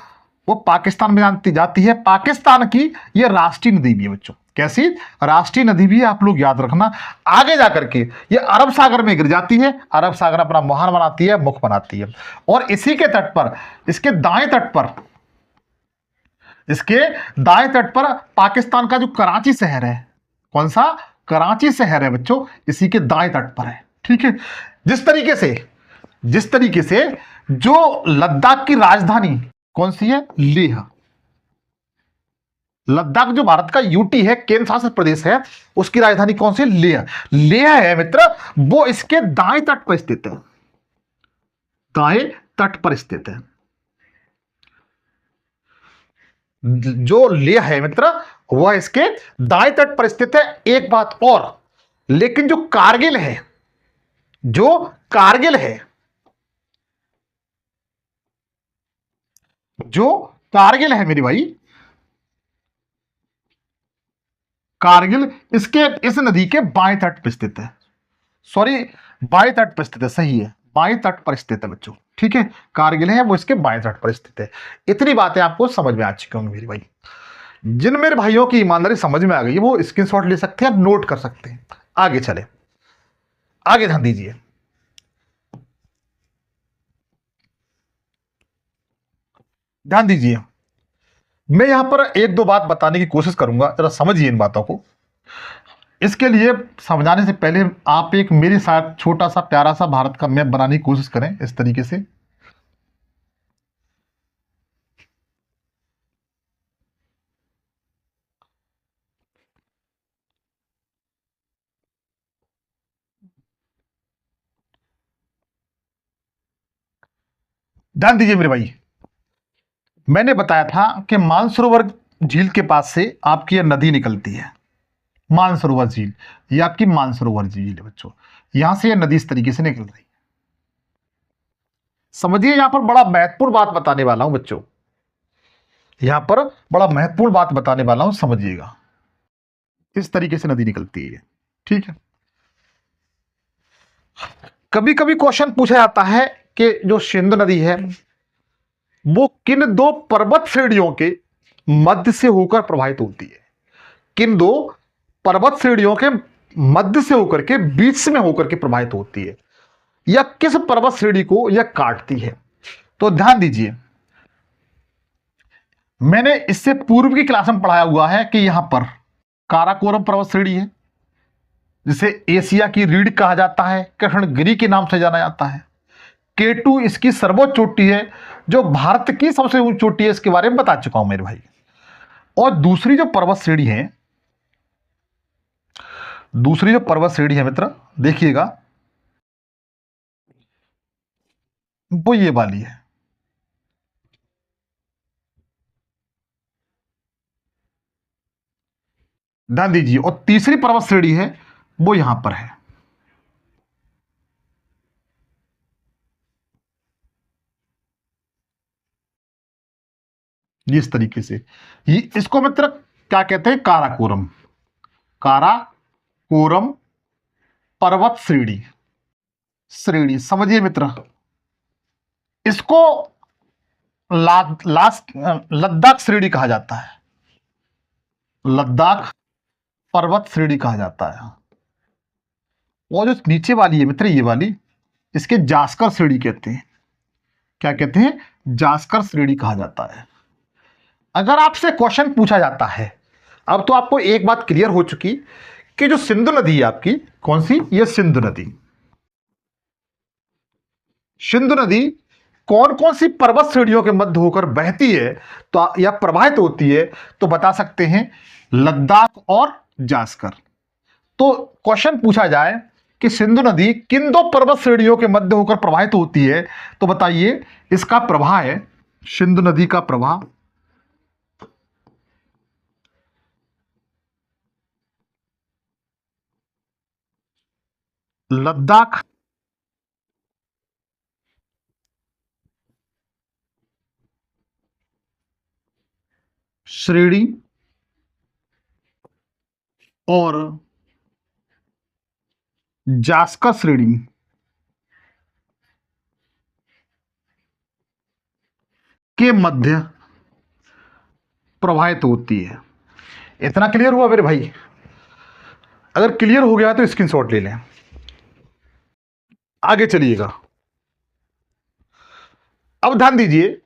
वो पाकिस्तान में जाती है। पाकिस्तान की ये राष्ट्रीय नदी भी है बच्चों। कैसी, राष्ट्रीय नदी भी है, आप लोग याद रखना। आगे जाकर के ये अरब सागर में गिर जाती है, अरब सागर अपना मुहाना बनाती है, मुख बनाती है। और इसी के तट पर, इसके दाएं तट पर पाकिस्तान का जो कराची शहर है, कौन सा, कराची शहर है बच्चों, इसी के दाएं तट पर है। ठीक है, जिस तरीके से जो लद्दाख की राजधानी कौन सी है, लेह। लद्दाख जो भारत का यूटी है, केंद्र शासित प्रदेश है, उसकी राजधानी कौन सी है, लेह है मित्र, वो इसके दाएं तट पर स्थित है, दाएं तट पर स्थित है। जो लेह है मित्र, वह इसके दाएं तट पर स्थित है। एक बात और, लेकिन जो कारगिल है मेरी भाई, कारगिल इस नदी के बाएं तट पर स्थित है। सॉरी, बाएं तट पर स्थित है, सही है, बाएं तट पर स्थित है बच्चों। ठीक है, कारगिल है वो इसके बाएं तट पर स्थित है। इतनी बातें आपको समझ में आ चुकी होंगी मेरे भाई। जिन मेरे भाइयों की ईमानदारी समझ में आ गई, वो स्क्रीनशॉट ले सकते हैं, नोट कर सकते हैं। आगे चले, आगे ध्यान दीजिए। मैं यहां पर 1-2 बात बताने की कोशिश करूंगा, जरा समझिए इन बातों को। इसके लिए समझाने से पहले आप एक मेरे साथ छोटा सा प्यारा सा भारत का मैप बनाने की कोशिश करें इस तरीके से। ध्यान दीजिए मेरे भाई, मैंने बताया था कि मानसरोवर झील के पास से आपकी यह नदी निकलती है, मानसरोवर झील। ये आपकी मानसरोवर झील है बच्चों, यहां से यह नदी इस तरीके से निकल रही है। समझिए, यहां पर बड़ा महत्वपूर्ण बात बताने वाला हूं बच्चों, यहां पर बड़ा महत्वपूर्ण बात बताने वाला हूं, समझिएगा। इस तरीके से नदी निकलती है, ठीक है। कभी कभी क्वेश्चन पूछा जाता है कि जो सिंधु नदी है वो किन दो पर्वत श्रेणियों के मध्य से होकर प्रवाहित होती है, किन दो पर्वत श्रेणियों के मध्य से होकर के बीच में होकर के प्रवाहित होती है, या किस पर्वत श्रेणी को यह काटती है। तो ध्यान दीजिए, मैंने इससे पूर्व की क्लास में पढ़ाया हुआ है कि यहां पर काराकोरम पर्वत श्रेणी है, जिसे एशिया की रीढ़ कहा जाता है, कृष्णगिरी के नाम से जाना जाता है। K2 इसकी सर्वोच्च चोटी है, जो भारत की सबसे ऊंची चोटी है, इसके बारे में बता चुका हूं मेरे भाई। और दूसरी जो पर्वत श्रेणी है, दूसरी जो पर्वत श्रेणी है मित्र, देखिएगा, वो ये वाली है। ध्यान दीजिए, और तीसरी पर्वत श्रेणी है वो यहां पर है, इस तरीके से। ये इसको मित्र क्या कहते हैं, काराकोरम, काराकोरम पर्वत श्रेणी, श्रेणी समझिए मित्र। इसको लद्दाख श्रेणी कहा जाता है, लद्दाख पर्वत श्रेणी कहा जाता है। और जो नीचे वाली है मित्र, ये वाली, इसके जास्कर श्रेणी कहते हैं। क्या कहते हैं, जास्कर श्रेणी कहा जाता है। अगर आपसे क्वेश्चन पूछा जाता है, अब तो आपको एक बात क्लियर हो चुकी कि जो सिंधु नदी है आपकी, कौन सी, ये सिंधु नदी, सिंधु नदी कौन कौन सी पर्वत श्रेणियों के मध्य होकर बहती है तो या प्रवाहित होती है, तो बता सकते हैं लद्दाख और जास्कर। तो क्वेश्चन पूछा जाए कि सिंधु नदी किन दो पर्वत श्रेणियों के मध्य होकर प्रवाहित होती है, तो बताइए, इसका प्रवाह है, सिंधु नदी का प्रवाह लद्दाख श्रेणी और जास्कर श्रेणी के मध्य प्रवाहित होती है। इतना क्लियर हुआ मेरे भाई? अगर क्लियर हो गया तो स्क्रीनशॉट ले लें, आगे चलिएगा। अब ध्यान दीजिए,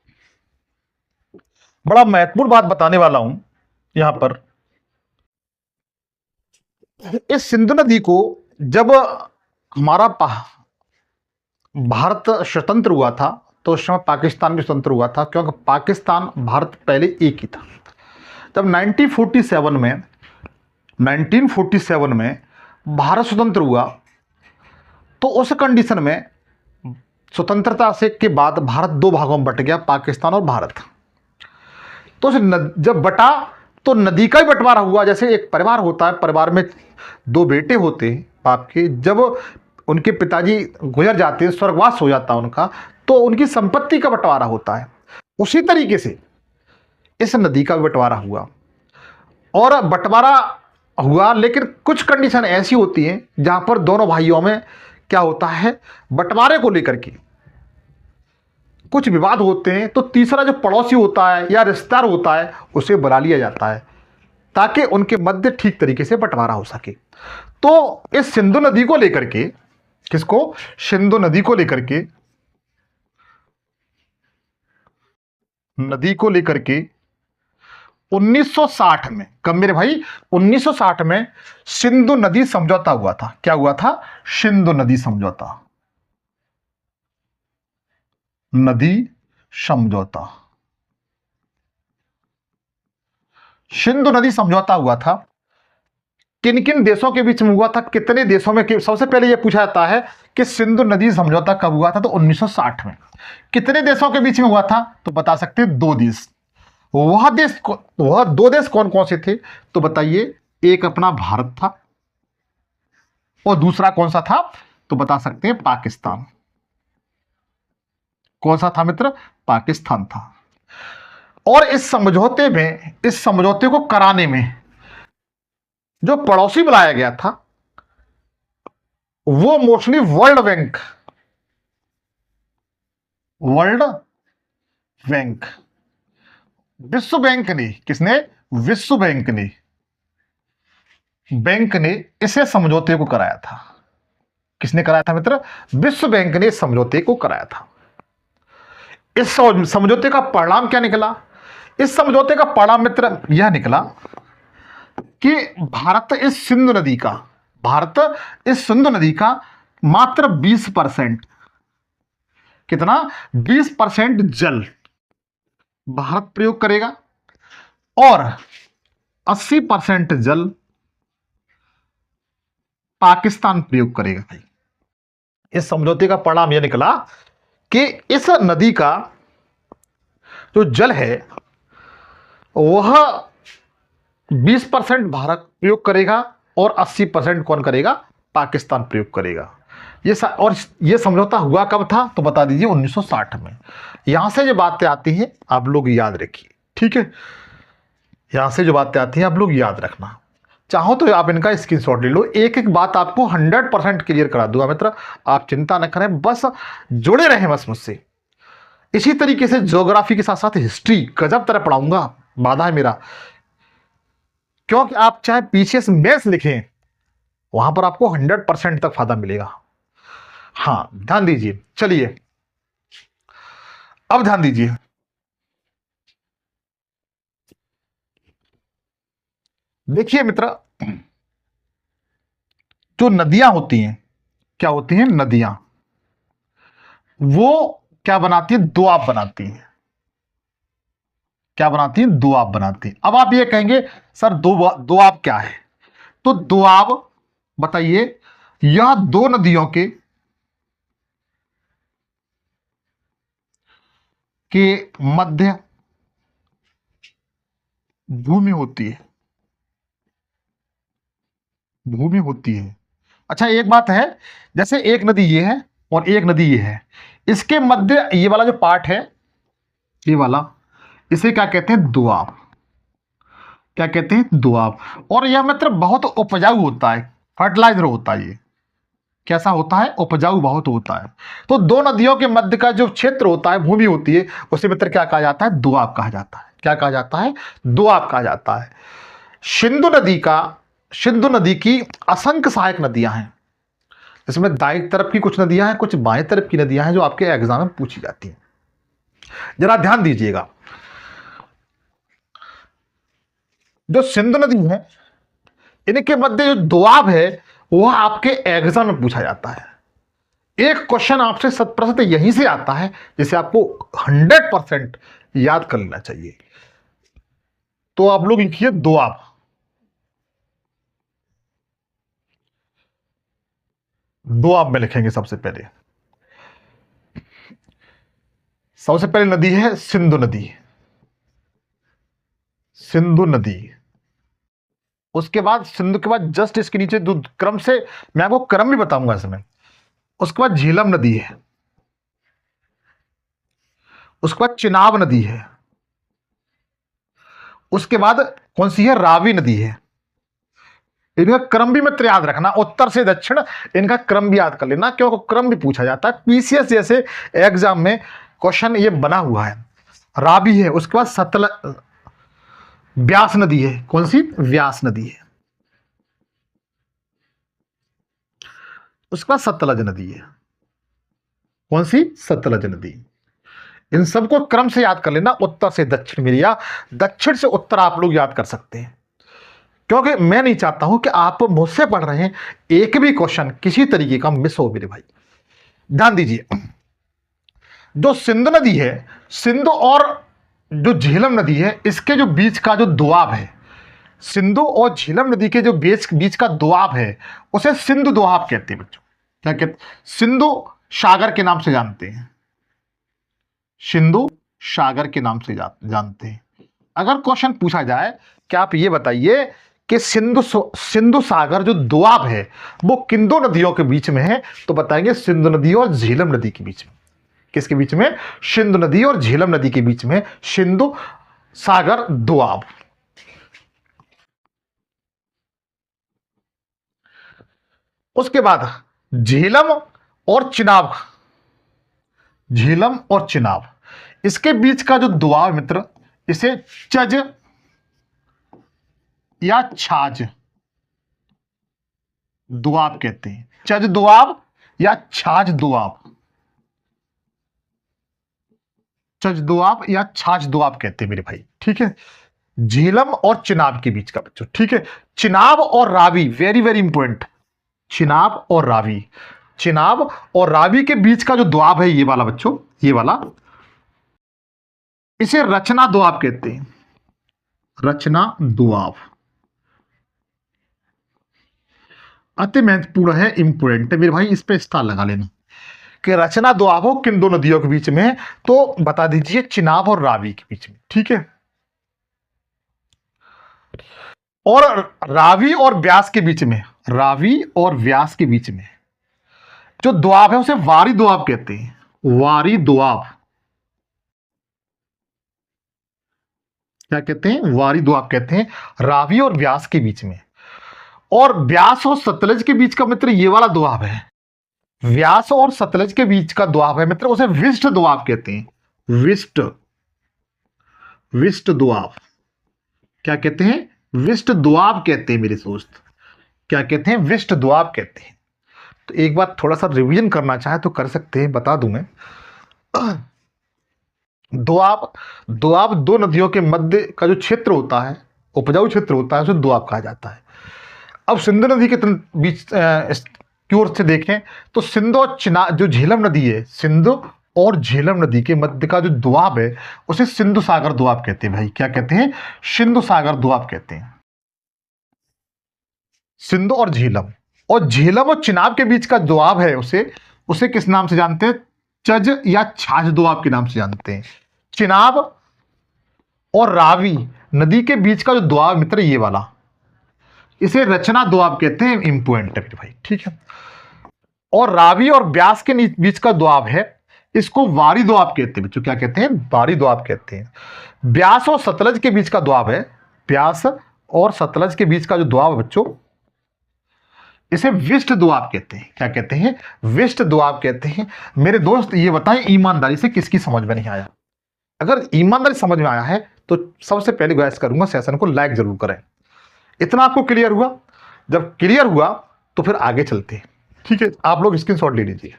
बड़ा महत्वपूर्ण बात बताने वाला हूं यहां पर। इस सिंधु नदी को जब हमारा भारत स्वतंत्र हुआ था, तो उस समय पाकिस्तान भी स्वतंत्र हुआ था, क्योंकि पाकिस्तान भारत पहले एक ही था। जब 1947 में भारत स्वतंत्र हुआ, तो उस कंडीशन में स्वतंत्रता से के बाद भारत दो भागों में बट गया, पाकिस्तान और भारत। तो जब बटा तो नदी का ही बंटवारा हुआ। जैसे एक परिवार होता है, परिवार में दो बेटे होते हैं बाप के, जब उनके पिताजी गुजर जाते हैं, स्वर्गवास हो जाता है उनका, तो उनकी संपत्ति का बंटवारा होता है। उसी तरीके से इस नदी का बंटवारा हुआ, और बंटवारा हुआ, लेकिन कुछ कंडीशन ऐसी होती हैं जहां पर दोनों भाइयों में क्या होता है, बंटवारे को लेकर के कुछ विवाद होते हैं, तो तीसरा जो पड़ोसी होता है या रिश्तेदार होता है, उसे बुला लिया जाता है, ताकि उनके मध्य ठीक तरीके से बंटवारा हो सके। तो इस सिंधु नदी को लेकर के, किसको, सिंधु नदी को लेकर के, नदी को लेकर के 1960 में। कब मेरे भाई? 1960 में सिंधु नदी समझौता हुआ था। क्या हुआ था? सिंधु नदी समझौता। नदी समझौता, सिंधु नदी समझौता हुआ था। किन किन देशों के बीच में हुआ था? कितने देशों में? सबसे पहले यह पूछा जाता है कि सिंधु नदी समझौता कब हुआ था? तो 1960 में। कितने देशों के बीच में हुआ था? तो बता सकते हैं 2 देश। वह 2 देश कौन कौन से थे? तो बताइए। एक अपना भारत था और दूसरा कौन सा था? तो बता सकते हैं पाकिस्तान। कौन सा था मित्र? पाकिस्तान था। और इस समझौते को कराने में जो पड़ोसी बुलाया गया था वो मोस्टली वर्ल्ड बैंक, विश्व बैंक ने। किसने? विश्व बैंक ने इसे समझौते को कराया था। किसने कराया था मित्र? विश्व बैंक ने इस समझौते को कराया था। इस समझौते का परिणाम क्या निकला? इस समझौते का परिणाम मित्र यह निकला कि भारत इस सिंधु नदी का मात्र 20%, कितना? 20% जल भारत प्रयोग करेगा और 80% जल पाकिस्तान प्रयोग करेगा। भाई, इस समझौते का परिणाम यह निकला कि इस नदी का जो जल है वह 20% भारत प्रयोग करेगा और 80% कौन करेगा? पाकिस्तान प्रयोग करेगा। और ये समझौता हुआ कब था? तो बता दीजिए 1960 में। यहां से जो बातें आती हैं आप लोग याद रखिए, ठीक है? यहां से जो बातें आती हैं आप लोग याद रखना। चाहो तो आप इनका स्क्रीनशॉट ले लो। एक एक बात आपको 100% क्लियर करा दूंगा मित्र, आप चिंता न करें, बस जुड़े रहें बस मुझसे। इसी तरीके से ज्योग्राफी के साथ साथ हिस्ट्री गजब तरह पढ़ाऊंगा, वादा है मेरा। क्योंकि आप चाहे पीछे से मैथ्स लिखें वहां पर आपको 100% तक फायदा मिलेगा। हाँ, ध्यान दीजिए। चलिए अब ध्यान दीजिए। देखिए मित्र, जो नदियां होती हैं, क्या होती हैं? नदियां वो क्या बनाती है? दोआब बनाती हैं। क्या बनाती हैं? दोआब बनाती हैं। अब आप ये कहेंगे सर दोआब क्या है? तो दोआब बताइए, यह 2 नदियों के मध्य भूमि होती है। भूमि होती है। अच्छा, एक बात है, जैसे एक नदी ये है और एक नदी ये है, इसके मध्य ये वाला जो पार्ट है, ये वाला, इसे क्या कहते हैं? दोआब। क्या कहते हैं? दोआब। और यह मित्र बहुत उपजाऊ होता है, फर्टिलाइजर होता है ये। कैसा होता है? उपजाऊ बहुत होता है। तो 2 नदियों के मध्य का जो क्षेत्र होता है, भूमि होती है, उसे मित्र क्या कहा जाता है? दोआब कहा जाता है। क्या कहा जाता है? दोआब कहा जाता है। सिंधु नदी की असंख्य सहायक नदियां हैं। इसमें दाएं तरफ की कुछ नदियां हैं, कुछ बाएं तरफ की नदियां हैं जो आपके एग्जाम में पूछी जाती हैं। जरा ध्यान दीजिएगा, जो सिंधु नदी है इनके मध्य जो दोआब है वह आपके एग्जाम में पूछा जाता है। एक क्वेश्चन आपसे 100% यहीं से आता है जिसे आपको 100% याद कर लेना चाहिए। तो आप लोग लिखिए दोआब। दोआब में लिखेंगे सबसे पहले नदी है सिंधु नदी। सिंधु नदी। उसके बाद सिंधु के बाद जस्ट इसके नीचे क्रम से मैं आपको क्रम भी बताऊंगा इसमें। उसके बाद झेलम नदी है। उसके बाद चिनाब नदी है। उसके बाद कौन सी है? रावी नदी है। इनका क्रम भी मित्र याद रखना, उत्तर से दक्षिण, इनका क्रम भी याद कर लेना क्योंकि क्रम भी पूछा जाता है पीसीएस जैसे एग्जाम में। क्वेश्चन ये बना हुआ है। रावी है, उसके बाद व्यास नदी है। कौन सी? व्यास नदी है। उसके बाद सतलज नदी है। कौन सी? सतलज नदी। इन सबको क्रम से याद कर लेना, उत्तर से दक्षिण में या दक्षिण से उत्तर आप लोग याद कर सकते हैं, क्योंकि मैं नहीं चाहता हूं कि आप मुझसे पढ़ रहे हैं एक भी क्वेश्चन किसी तरीके का मिस हो मेरे भाई। ध्यान दीजिए, जो सिंधु नदी है, सिंधु और जो झेलम नदी है, इसके जो बीच का जो दोआब है, सिंधु और झेलम नदी के जो बीच बीच का दोआब है, उसे सिंधु दोआब कहते हैं बच्चों। क्या कहते? सिंधु सागर के नाम से जानते हैं, सिंधु सागर के नाम से जानते हैं। अगर क्वेश्चन पूछा जाए कि आप ये बताइए कि सिंधु सागर जो दोआब है वो किन दो नदियों के बीच में है, तो बताएंगे सिंधु नदी और झेलम नदी के बीच में। किसके बीच में? सिंधु नदी और झेलम नदी के बीच में सिंधु सागर दोआब। उसके बाद झेलम और चिनाब, झेलम और चिनाब, इसके बीच का जो दोआब मित्र, इसे चज या छाज दोआब कहते हैं। चज दोआब या छाछ दोआब, चज दोआब या छाछ दोआब कहते हैं मेरे भाई। ठीक है, झेलम और चिनाब के बीच का बच्चों। ठीक है, चिनाब और Ravi, very very important, Chenab और रावी, चिनाब और रावी के बीच का जो दोआब है ये वाला बच्चों, ये वाला, इसे रचना दोआब कहते हैं, रचना दोआब। अति महत्वपूर्ण है, इंपोर्टेंट है मेरे भाई, इस पे स्टार लगा लेना कि रचना दोआब हो किन दो नदियों के बीच में है, तो बता दीजिए चिनाब और रावी के बीच में। ठीक है, और रावी और व्यास के बीच में, रावी और व्यास के बीच में जो दोआब है उसे वारी दोआब कहते हैं, वारी दोआब। क्या कहते हैं? वारी दोआब कहते हैं, रावी और व्यास के बीच में। और व्यास और सतलज के बीच का मित्र ये वाला दोआब है, व्यास और सतलज के बीच का दोआब है मित्र, उसे विष्ट दोआब कहते हैं, विष्ट, विष्ट दोआब। क्या कहते हैं? विष्ट दोआब कहते हैं मेरे दोस्त। क्या कहते हैं? विष्ट दोआब कहते हैं। तो एक बार थोड़ा सा रिवीजन करना चाहे तो कर सकते हैं, बता दूं मैं। दोआब, दोआब दो नदियों के मध्य का जो क्षेत्र होता है, उपजाऊ क्षेत्र होता है, उसे दोआब कहा जाता है। अब सिंधु नदी के बीच की ओर से देखें तो सिंधु और जो झेलम नदी है, सिंधु और झेलम नदी के मध्य का जो दोआब है उसे सिंधु सागर दोआब कहते हैं भाई। क्या कहते हैं? सिंधु सागर दोआब कहते हैं। सिंधु और झेलम, और झेलम और चिनाब के बीच का दोआब है उसे उसे किस नाम से जानते हैं? चज या छाछ दोआब के नाम से जानते हैं। चिनाब और रावी नदी के बीच का जो दोआब मित्र ये वाला, इसे रचना दोआब कहते हैं, इंपोर्टेंट है भाई। ठीक है, और रावी और व्यास के बीच का दोआब है, इसको वारी दोआब कहते हैं बच्चों। क्या कहते हैं? वारी दोआब कहते हैं। व्यास और सतलज के बीच का दोआब है, व्यास और सतलज के बीच का जो दोआब है बच्चों, इसे विष्ट दोआब कहते हैं। क्या कहते हैं? विष्ट दोआब कहते हैं। मेरे दोस्त ये बताएं ईमानदारी से किसकी समझ में नहीं आया? अगर ईमानदारी समझ में आया है तो सबसे पहले गुजारिश करूंगा सेशन को लाइक जरूर करें। इतना आपको क्लियर हुआ? जब क्लियर हुआ तो फिर आगे चलते हैं। ठीक है, आप लोग स्क्रीनशॉट ले लीजिए।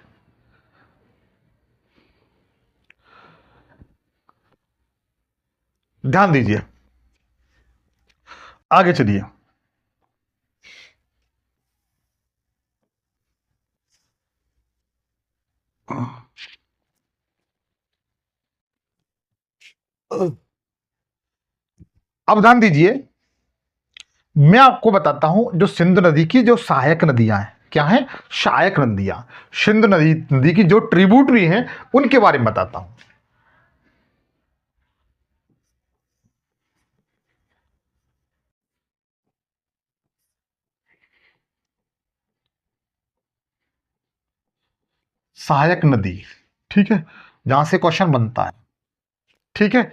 ध्यान दीजिए, आगे चलिए। अब ध्यान दीजिए, मैं आपको बताता हूं जो सिंधु नदी की जो सहायक नदियां हैं, क्या हैं? सहायक नदियां, सिंधु नदी की जो ट्रिब्यूटरी हैं उनके बारे में बताता हूं। सहायक नदी, ठीक है, जहां से क्वेश्चन बनता है। ठीक है,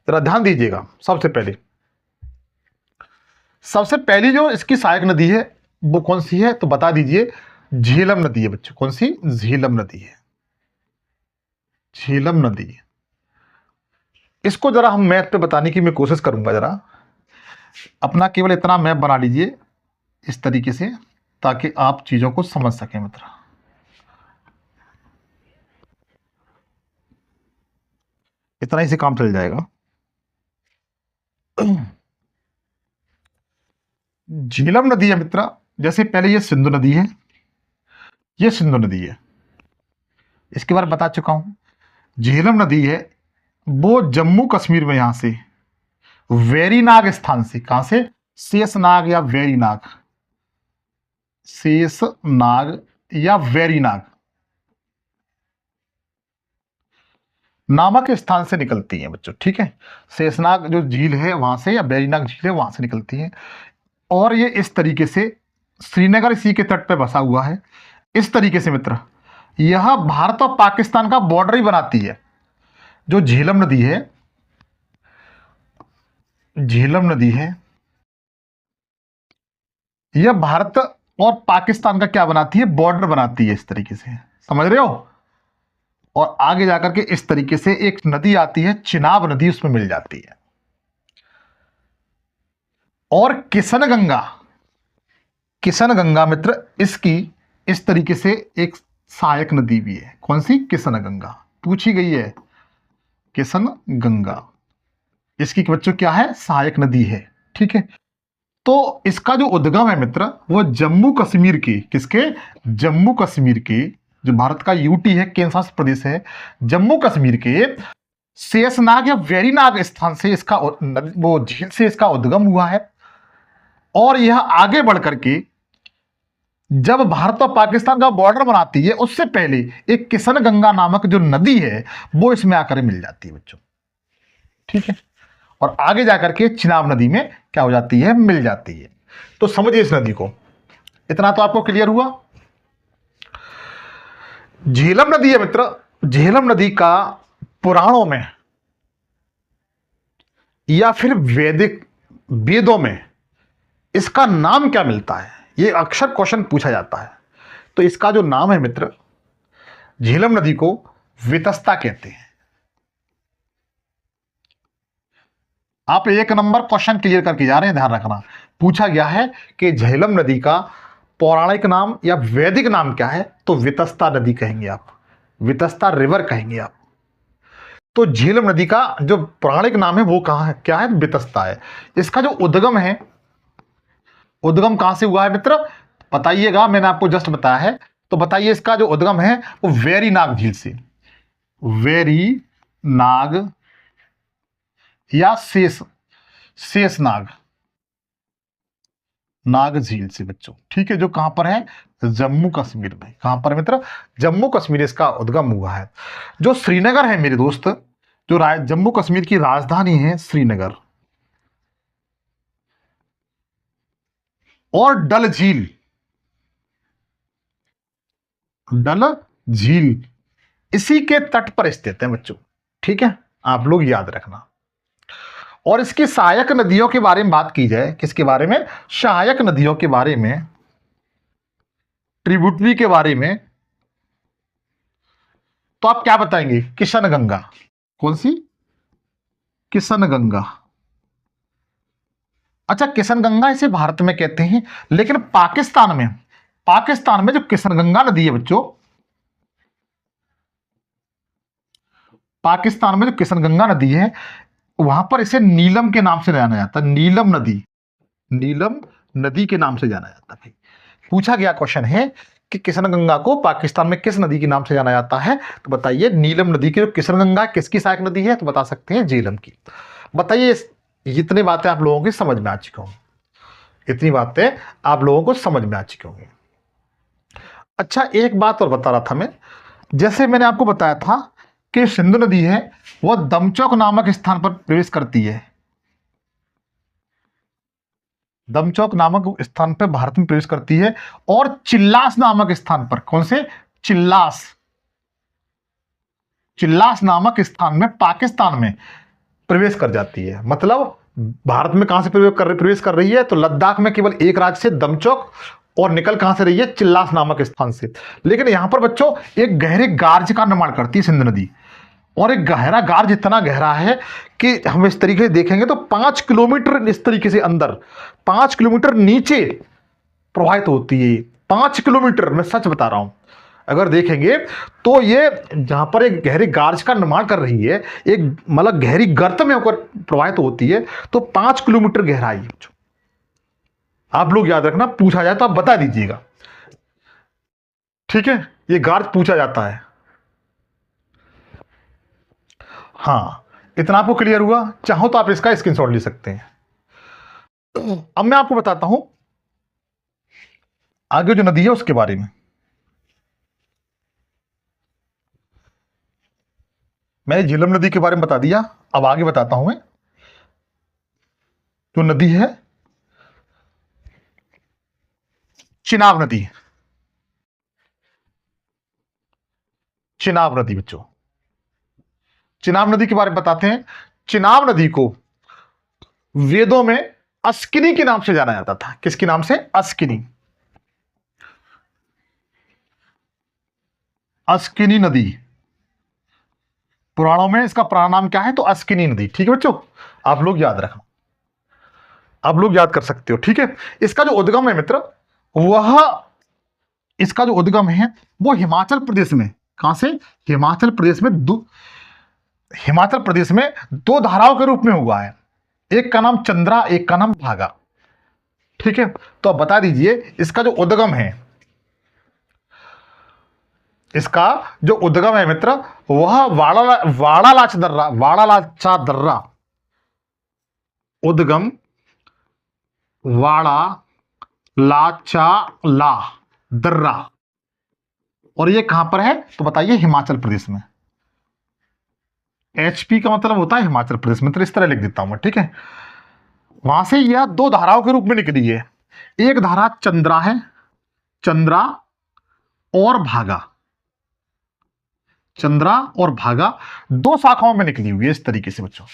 जरा ध्यान दीजिएगा। सबसे पहली जो इसकी सहायक नदी है वो कौन सी है, तो बता दीजिए। झेलम नदी है बच्चों। कौन सी? झेलम नदी है, झेलम नदी। इसको जरा हम मैप पे बताने की मैं कोशिश करूंगा। जरा अपना केवल इतना मैप बना लीजिए इस तरीके से, ताकि आप चीजों को समझ सकें मित्र। इतना ही से काम चल जाएगा। झेलम नदी है मित्र, जैसे पहले ये सिंधु नदी है, ये सिंधु नदी है, इसके बारे में बता चुका हूं। झेलम नदी है वो जम्मू कश्मीर में, यहां से वेरीनाग स्थान से, कहां से, शेषनाग या वेरीनाग, शेषनाग या वेरीनाग नामक स्थान से निकलती है बच्चों, ठीक है। शेषनाग जो झील है वहां से, या वेरीनाग झील है वहां से निकलती है। और ये इस तरीके से, श्रीनगर इसी के तट पे बसा हुआ है। इस तरीके से मित्र यह भारत और पाकिस्तान का बॉर्डर ही बनाती है। जो झेलम नदी है, झेलम नदी है, यह भारत और पाकिस्तान का क्या बनाती है, बॉर्डर बनाती है, इस तरीके से, समझ रहे हो। और आगे जाकर के इस तरीके से एक नदी आती है चिनाब नदी, उसमें मिल जाती है। और किशनगंगा, किशनगंगा मित्र इसकी इस तरीके से एक सहायक नदी भी है। कौन सी, किशनगंगा, पूछी गई है किशनगंगा, इसकी बच्चों क्या है, सहायक नदी है, ठीक है। तो इसका जो उद्गम है मित्र वो जम्मू कश्मीर के, किसके, जम्मू कश्मीर के, जो भारत का यूटी है, केंद्र शासित प्रदेश है, जम्मू कश्मीर के शेषनाग या वेरीनाग स्थान से इसका वो झील से इसका उद्गम हुआ है। और यह आगे बढ़ करके जब भारत और पाकिस्तान का बॉर्डर बनाती है, उससे पहले एक किशनगंगा नामक जो नदी है वो इसमें आकर मिल जाती है बच्चों, ठीक है। और आगे जाकर के चिनाब नदी में क्या हो जाती है, मिल जाती है। तो समझिए इस नदी को, इतना तो आपको क्लियर हुआ। झेलम नदी है मित्र, झेलम नदी का पुराणों में या फिर वैदिक वेदों में इसका नाम क्या मिलता है, ये अक्सर क्वेश्चन पूछा जाता है। तो इसका जो नाम है मित्र, झेलम नदी को वितस्ता कहते हैं। आप एक नंबर क्वेश्चन क्लियर करके जा रहे हैं, ध्यान रखना। पूछा गया है कि झेलम नदी का पौराणिक नाम या वैदिक नाम क्या है, तो वितस्ता नदी कहेंगे आप, वितस्ता रिवर कहेंगे आप। तो झेलम नदी का जो पौराणिक नाम है वो कहां है, क्या है, वितस्ता है। इसका जो उद्गम है, उद्गम कहां से हुआ है मित्र, बताइएगा, मैंने आपको जस्ट बताया है, तो बताइए इसका जो उद्गम है वो वेरीनाग झील से, वेरीनाग या शेषनाग नाग झील से बच्चों, ठीक है, जो कहां पर है, जम्मू कश्मीर में। कहां पर मित्र, जम्मू कश्मीर इसका उद्गम हुआ है। जो श्रीनगर है मेरे दोस्त, जो जम्मू कश्मीर की राजधानी है श्रीनगर, और डल झील, डल झील इसी के तट पर स्थित है बच्चों, ठीक है, आप लोग याद रखना। और इसकी सहायक नदियों के बारे में बात की जाए, किसके बारे में, सहायक नदियों के बारे में, ट्रिब्यूटरी के बारे में, तो आप क्या बताएंगे, किशनगंगा। कौन सी, किशनगंगा। अच्छा, किशनगंगा इसे भारत में कहते हैं, लेकिन पाकिस्तान में जो किशनगंगा नदी है बच्चों, पाकिस्तान में जो किशनगंगा नदी है वहां पर इसे नीलम के नाम से जाना जाता है, नीलम नदी, नीलम नदी के नाम से जाना जाता है। पूछा गया क्वेश्चन है कि किशनगंगा को पाकिस्तान में किस नदी के नाम से जाना जाता है, तो बताइए नीलम नदी की। जो किशनगंगा किसकी सहायक नदी है, तो बता सकते हैं झेलम की। बताइए, इतनी बातें आप लोगों की समझ में आ चुकी होंगी, इतनी बातें आप लोगों को समझ में आ चुकी होंगी। अच्छा, एक बात और बता रहा था मैं, जैसे मैंने आपको बताया था कि सिंधु नदी है वह दमचौक नामक स्थान पर प्रवेश करती है, दमचौक नामक स्थान पर भारत में प्रवेश करती है, और चिल्लास नामक स्थान पर, कौन से, चिल्लास, चिल्लास नामक स्थान में पाकिस्तान में प्रवेश कर जाती है। मतलब भारत में कहां से प्रवेश कर रही है, तो लद्दाख में केवल एक राज्य से, दमचौक, और निकल कहां से रही है, चिल्लास नामक स्थान से। लेकिन यहां पर बच्चों एक गहरे गार्ज का निर्माण करती है सिंधु नदी, और एक गहरा गार्ज इतना गहरा है कि हम इस तरीके से देखेंगे तो 5 किलोमीटर इस तरीके से अंदर, 5 किलोमीटर नीचे प्रवाहित होती है। 5 किलोमीटर, मैं सच बता रहा हूं, अगर देखेंगे तो ये जहां पर एक गहरी गार्ज का निर्माण कर रही है, एक मतलब गहरी गर्त में होकर प्रवाहित होती है, तो 5 किलोमीटर गहराई है। आप लोग याद रखना, पूछा जाए तो आप बता दीजिएगा, ठीक है। ये गार्ज पूछा जाता है। हाँ, इतना आपको क्लियर हुआ? चाहो तो आप इसका स्क्रीनशॉट ले सकते हैं। अब मैं आपको बताता हूं आगे जो नदी है उसके बारे में। मैंने झेलम नदी के बारे में बता दिया, अब आगे बताता हूं मैं जो नदी है चिनाब नदी। चिनाब नदी बच्चों, चिनाब नदी के बारे में बताते हैं। चिनाब नदी को वेदों में अस्किनी के नाम से जाना जाता था। किसके नाम से? अस्किनी। अस्किनी नदी, पुराणों में इसका पुराना नाम क्या है? तो अस्किनी नदी। ठीक है बच्चों, आप लोग याद रखना, आप लोग याद कर सकते हो, ठीक है। इसका जो उद्गम है मित्र, वह इसका जो उद्गम है वो हिमाचल प्रदेश में, कहां से? हिमाचल प्रदेश में हिमाचल प्रदेश में 2 धाराओं के रूप में हुआ है। एक का नाम चंद्रा, एक का नाम भागा, ठीक है। तो अब बता दीजिए इसका जो उद्गम है, इसका जो उद्गम है मित्र, वह वाड़ालाचा दर्रा, उद्गम वाड़ा लाचा ला दर्रा, और ये कहां पर है? तो बताइए, हिमाचल प्रदेश में। एचपी का मतलब होता है हिमाचल प्रदेश में, तो इस तरह लिख देता हूं मैं, ठीक है। वहां से यह 2 धाराओं के रूप में निकली है। एक धारा चंद्रा है, चंद्रा और भागा, चंद्रा और भागा 2 शाखाओं में निकली हुई है। इस तरीके से बच्चों,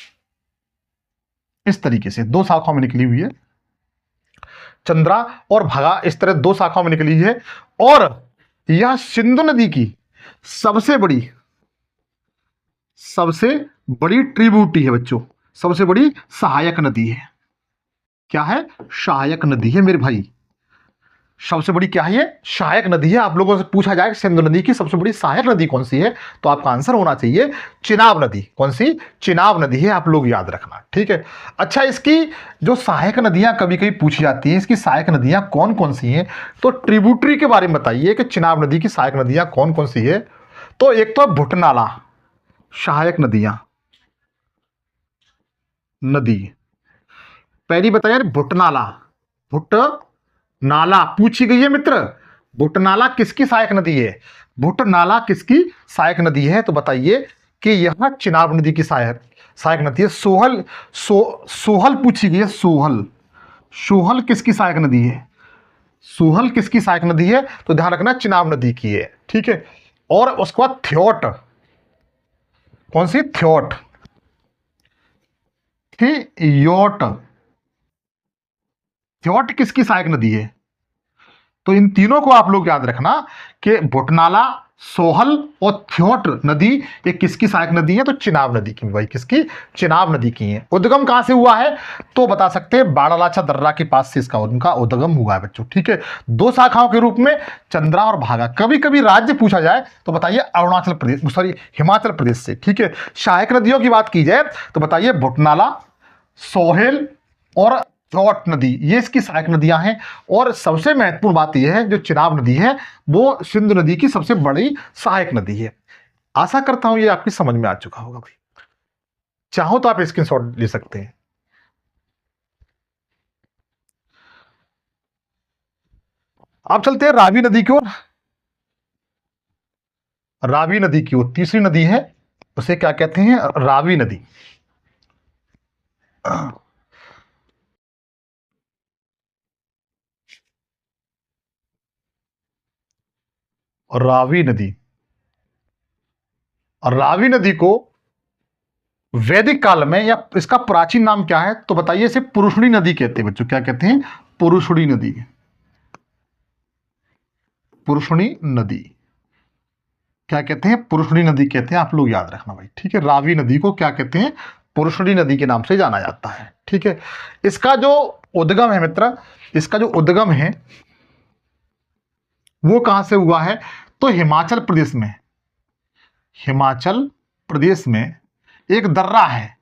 इस तरीके से 2 शाखाओं में निकली हुई है। चंद्रा और भागा इस तरह 2 शाखाओं में निकली है, और यह सिंधु नदी की सबसे बड़ी ट्रिब्यूटरी है बच्चों, सबसे बड़ी सहायक नदी है। क्या है? सहायक नदी है मेरे भाई। सबसे बड़ी क्या है? ये सहायक नदी है। आप लोगों से पूछा जाए सिंधु नदी की सबसे बड़ी सहायक नदी कौन सी है, तो आपका आंसर होना चाहिए चिनाब नदी। कौन सी? चिनाब नदी है, आप लोग याद रखना, ठीक है। अच्छा, इसकी जो सहायक नदियां कभी कभी पूछी जाती है, इसकी सहायक नदियां कौन कौन सी हैं, तो ट्रिब्यूटरी के बारे में बताइए कि चिनाब नदी की सहायक नदियां कौन कौन सी है। तो एक तो भुटनाला सहायक नदियां, नदी पहली बताइए, भुटनाला, भुटनाला पूछी गई है मित्र। भुटनाला किसकी सहायक नदी है? भुटनाला किसकी सहायक नदी है? तो बताइए कि यह चिनाब नदी की सहायक नदी है। सोहल पूछी गई है। सोहल किसकी सहायक नदी है? सोहल किसकी सहायक नदी है? तो ध्यान रखना, चिनाब नदी की है, ठीक है। और उसके बाद थ्योट, कौन सी? थ्योट, थ्योट किसकी सहायक नदी है? तो इन तीनों को आप लोग याद रखना कि भुटनाला, सोहल और थ्योट नदी ये किसकी सहायक नदी है? तो चिनाब नदी की। भाई किसकी? चिनाब नदी की है। उद्गम कहां से हुआ है? तो बता सकते हैं बाड़ालाचा दर्रा के पास से इसका उनका उद्गम हुआ है बच्चों, ठीक है। 2 शाखाओं के रूप में, चंद्रा और भागा। कभी कभी राज्य पूछा जाए तो बताइए अरुणाचल प्रदेश, सॉरी हिमाचल प्रदेश से, ठीक है। सहायक नदियों की बात की जाए तो बताइए भुटनाला, सोहेल और थ्योट नदी, ये इसकी सहायक नदियां हैं। और सबसे महत्वपूर्ण बात यह है, जो चिनाब नदी है वो सिंधु नदी की सबसे बड़ी सहायक नदी है। आशा करता हूं ये आपकी समझ में आ चुका होगा भाई। चाहो तो आप स्क्रीनशॉट ले सकते हैं। आप चलते हैं रावी नदी की ओर। रावी नदी की ओर तीसरी नदी है, उसे क्या कहते हैं? रावी नदी। रावी नदी, और रावी नदी को वैदिक काल में, या इसका प्राचीन नाम क्या है, तो बताइए इसे पुरुषणी नदी कहते हैं बच्चों। क्या कहते हैं? पुरुषणी नदी। पुरुषणी नदी क्या कहते हैं? पुरुषणी नदी कहते हैं, आप लोग याद रखना भाई, ठीक है। रावी नदी को क्या कहते हैं? पुरुषणी नदी के नाम से जाना जाता है, ठीक है। इसका जो उद्गम है मित्र, इसका जो उद्गम है वो कहां से हुआ है? तो हिमाचल प्रदेश में एक दर्रा है,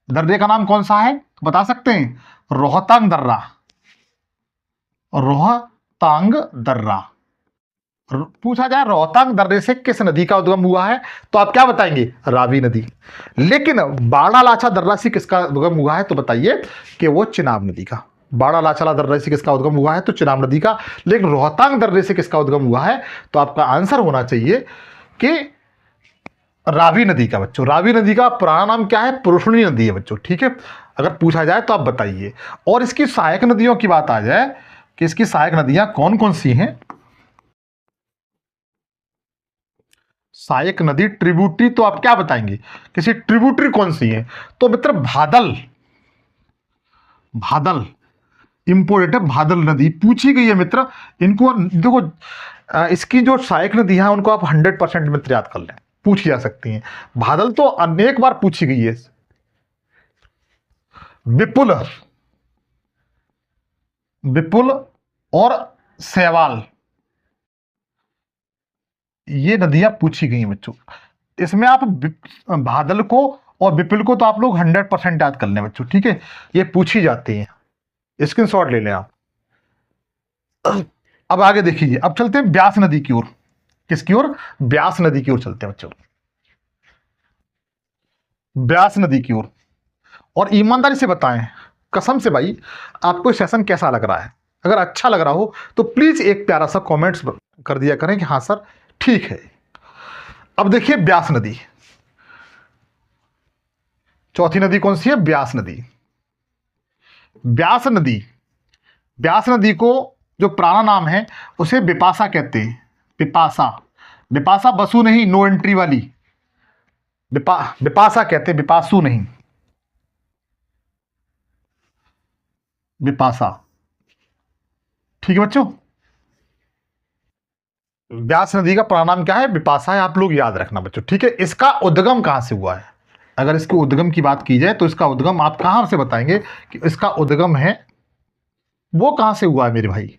दर्रे का नाम कौन सा है बता सकते हैं? रोहतांग दर्रा। रोहतांग दर्रा। पूछा जाए रोहतांग दर्रे से किस नदी का उद्गम हुआ है तो आप क्या बताएंगे? रावी नदी। लेकिन बाड़ालाचा दर्रा से किसका उद्गम हुआ है तो बताइए कि वो चिनाब नदी का। बाड़ालाचा दर्रे से किसका उद्गम हुआ है तो चिनाब नदी का। लेकिन रोहतांग दर्रे से किसका उद्गम हुआ है तो आपका आंसर होना चाहिए कि रावी नदी का। बच्चों रावी नदी का पुराना नाम क्या है? पुरुषणी नदी है बच्चों, ठीक है। अगर पूछा जाए तो आप बताइए। और इसकी सहायक नदियों की बात आ जाए कि इसकी सहायक नदियां कौन कौन सी हैं। सहायक नदी ट्रिब्यूटरी, तो आप क्या बताएंगे किसी ट्रिब्यूटरी कौन सी है? तो मित्र भादल इंपोर्टेंट है। भादल नदी पूछी गई है मित्र। इनको देखो, इसकी जो सहायक नदी है उनको आप 100% मित्र याद कर लें, पूछी जा सकती हैं। भादल तो अनेक बार पूछी गई है। विपुल और सैवाल, ये नदियां पूछी गई हैं बच्चों। इसमें आप भादल को और विपुल को तो आप लोग 100% याद कर लें बच्चों, ठीक है। ये पूछी जाती हैं, स्क्रीनशॉट ले लें आप। अब आगे देखिए, अब चलते हैं ब्यास नदी की ओर। किसकी ओर? ब्यास नदी की ओर चलते हैं बच्चों, ब्यास नदी की ओर। और ईमानदारी से बताएं, कसम से भाई, आपको सेशन कैसा लग रहा है? अगर अच्छा लग रहा हो तो प्लीज एक प्यारा सा कमेंट्स कर दिया करें कि हाँ सर ठीक है। अब देखिए ब्यास नदी, चौथी नदी कौन सी है? ब्यास नदी। ब्यास नदी को जो पुराना नाम है उसे बिपाशा कहते हैं। बिपाशा बसु नहीं, नो एंट्री वाली। बिपाशा कहते हैं, बिपासु नहीं, बिपाशा, ठीक है बच्चों। ब्यास नदी का पुराना नाम क्या है? बिपाशा है, आप लोग याद रखना बच्चों, ठीक है। इसका उद्गम कहां से हुआ है? अगर इसके उद्गम की बात की जाए तो इसका उद्गम आप कहां से बताएंगे कि इसका उद्गम है वो कहां से हुआ है मेरे भाई?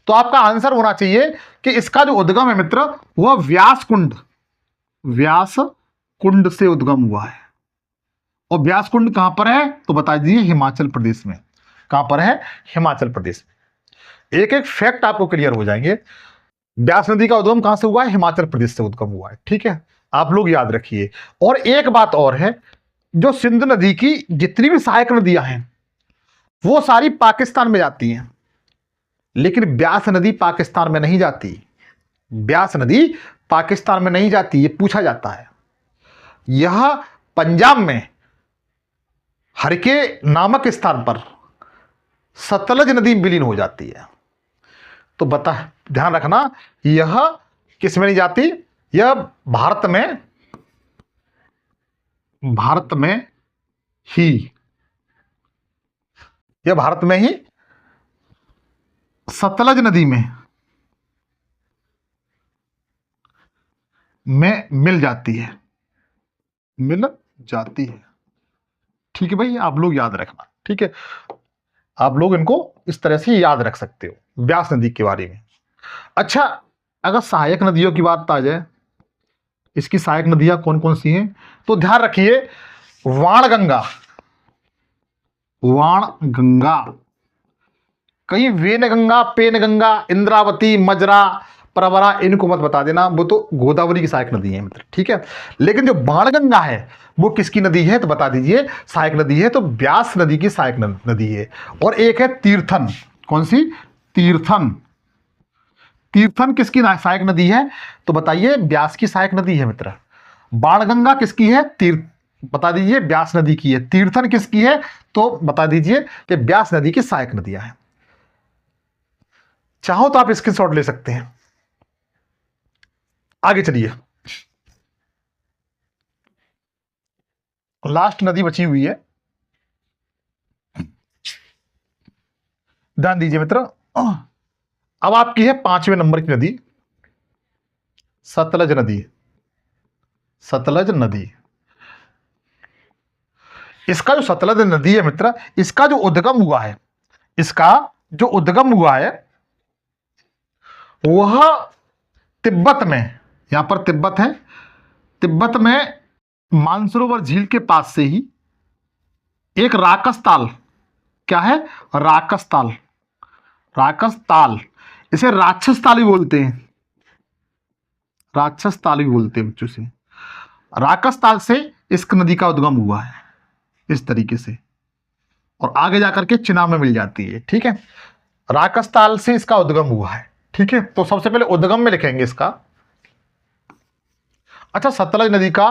तो आपका आंसर होना चाहिए कि इसका जो उद्गम है मित्र वह व्यास कुंड से उद्गम हुआ है। और व्यास कुंड कहां पर है तो बता दीजिए? हिमाचल प्रदेश में। कहां पर है? हिमाचल प्रदेश में। एक एक फैक्ट आपको क्लियर हो जाएंगे। ब्यास नदी का उद्गम कहां से हुआ है? हिमाचल प्रदेश से उद्गम हुआ है, ठीक है, आप लोग याद रखिए। और एक बात और है, जो सिंध नदी की जितनी भी सहायक नदियां हैं वो सारी पाकिस्तान में जाती हैं, लेकिन ब्यास नदी पाकिस्तान में नहीं जाती। ब्यास नदी पाकिस्तान में नहीं जाती, ये पूछा जाता है। यह पंजाब में हरके नामक स्थान पर सतलज नदी विलीन हो जाती है। तो बता, ध्यान रखना, यह किस में नहीं जाती? यह भारत में ही सतलज नदी में मिल जाती है, ठीक है भाई, आप लोग याद रखना, ठीक है। आप लोग इनको इस तरह से याद रख सकते हो ब्यास नदी के बारे में। अच्छा, अगर सहायक नदियों की बात आ जाए, इसकी सहायक नदियां कौन कौन सी हैं तो ध्यान रखिए, वाणगंगा, कहीं वेनगंगा, पेनगंगा, इंद्रावती, मजरा, प्रवरा, इनको मत बता देना, वो तो गोदावरी की सहायक नदी है मित्र, ठीक है। लेकिन जो बाणगंगा है वो किसकी नदी है तो बता दीजिए? सहायक नदी है, तो ब्यास नदी की सहायक नदी है। और एक है तीर्थन, कौन सी? तीर्थन किसकी सहायक नदी है तो बताइए? ब्यास की सहायक नदी है मित्र। बाणगंगा किसकी है? बता दीजिए? ब्यास नदी की है। तीर्थन किसकी है तो बता दीजिए कि ब्यास नदी की सहायक नदियां हैं। चाहो तो आप स्क्रीनशॉट ले सकते हैं। आगे चलिए, लास्ट नदी बची हुई है, ध्यान दीजिए मित्र। अब आपकी है 5वें नंबर की नदी, सतलज नदी। इसका जो सतलज नदी है मित्र, इसका जो उद्गम हुआ है वह तिब्बत में, यहां पर तिब्बत है, तिब्बत में मानसरोवर झील के पास से ही एक राकस ताल, क्या है, राकस ताल, राकस ताल, इसे राक्षस ताल भी बोलते हैं, राक्षस ताल भी बोलते हैं बच्चों से। राकस ताल से इस नदी का उद्गम हुआ है इस तरीके से, और आगे जाकर के चिनाब में मिल जाती है। ठीक है, राकस ताल से इसका उद्गम हुआ है। ठीक है, तो सबसे पहले उद्गम में लिखेंगे इसका। अच्छा, सतलज नदी का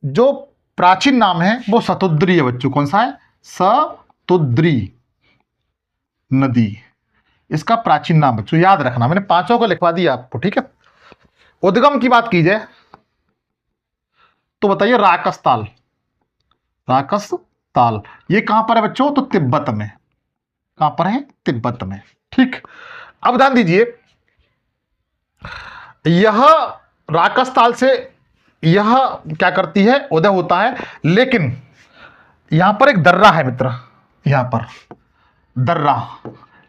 जो प्राचीन नाम है वो शतुद्री है बच्चों। कौन सा है? शतुद्री नदी, इसका प्राचीन नाम बच्चों याद रखना, मैंने पांचों को लिखवा दिया आपको। ठीक है, उद्गम की बात की जाए तो बताइए राकस ताल, राकस ताल ये कहां पर है बच्चों? तो तिब्बत में। कहां पर है? तिब्बत में। ठीक, अब ध्यान दीजिए, यह राकस ताल से यह क्या करती है? उदय होता है, लेकिन यहां पर एक दर्रा है मित्र, यहां पर दर्रा,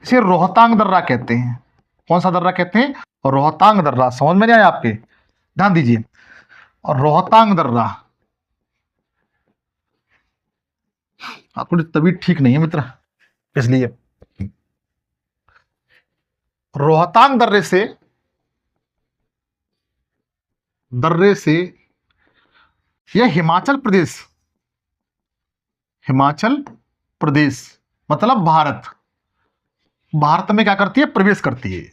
इसे रोहतांग दर्रा कहते हैं। कौन सा दर्रा कहते हैं? रोहतांग दर्रा। समझ में नहीं आया आपके? ध्यान दीजिए, और रोहतांग दर्रा, आपको तबीयत ठीक नहीं है मित्र, इसलिए रोहतांग दर्रे से यह हिमाचल प्रदेश, हिमाचल प्रदेश मतलब भारत में क्या करती है? प्रवेश करती है।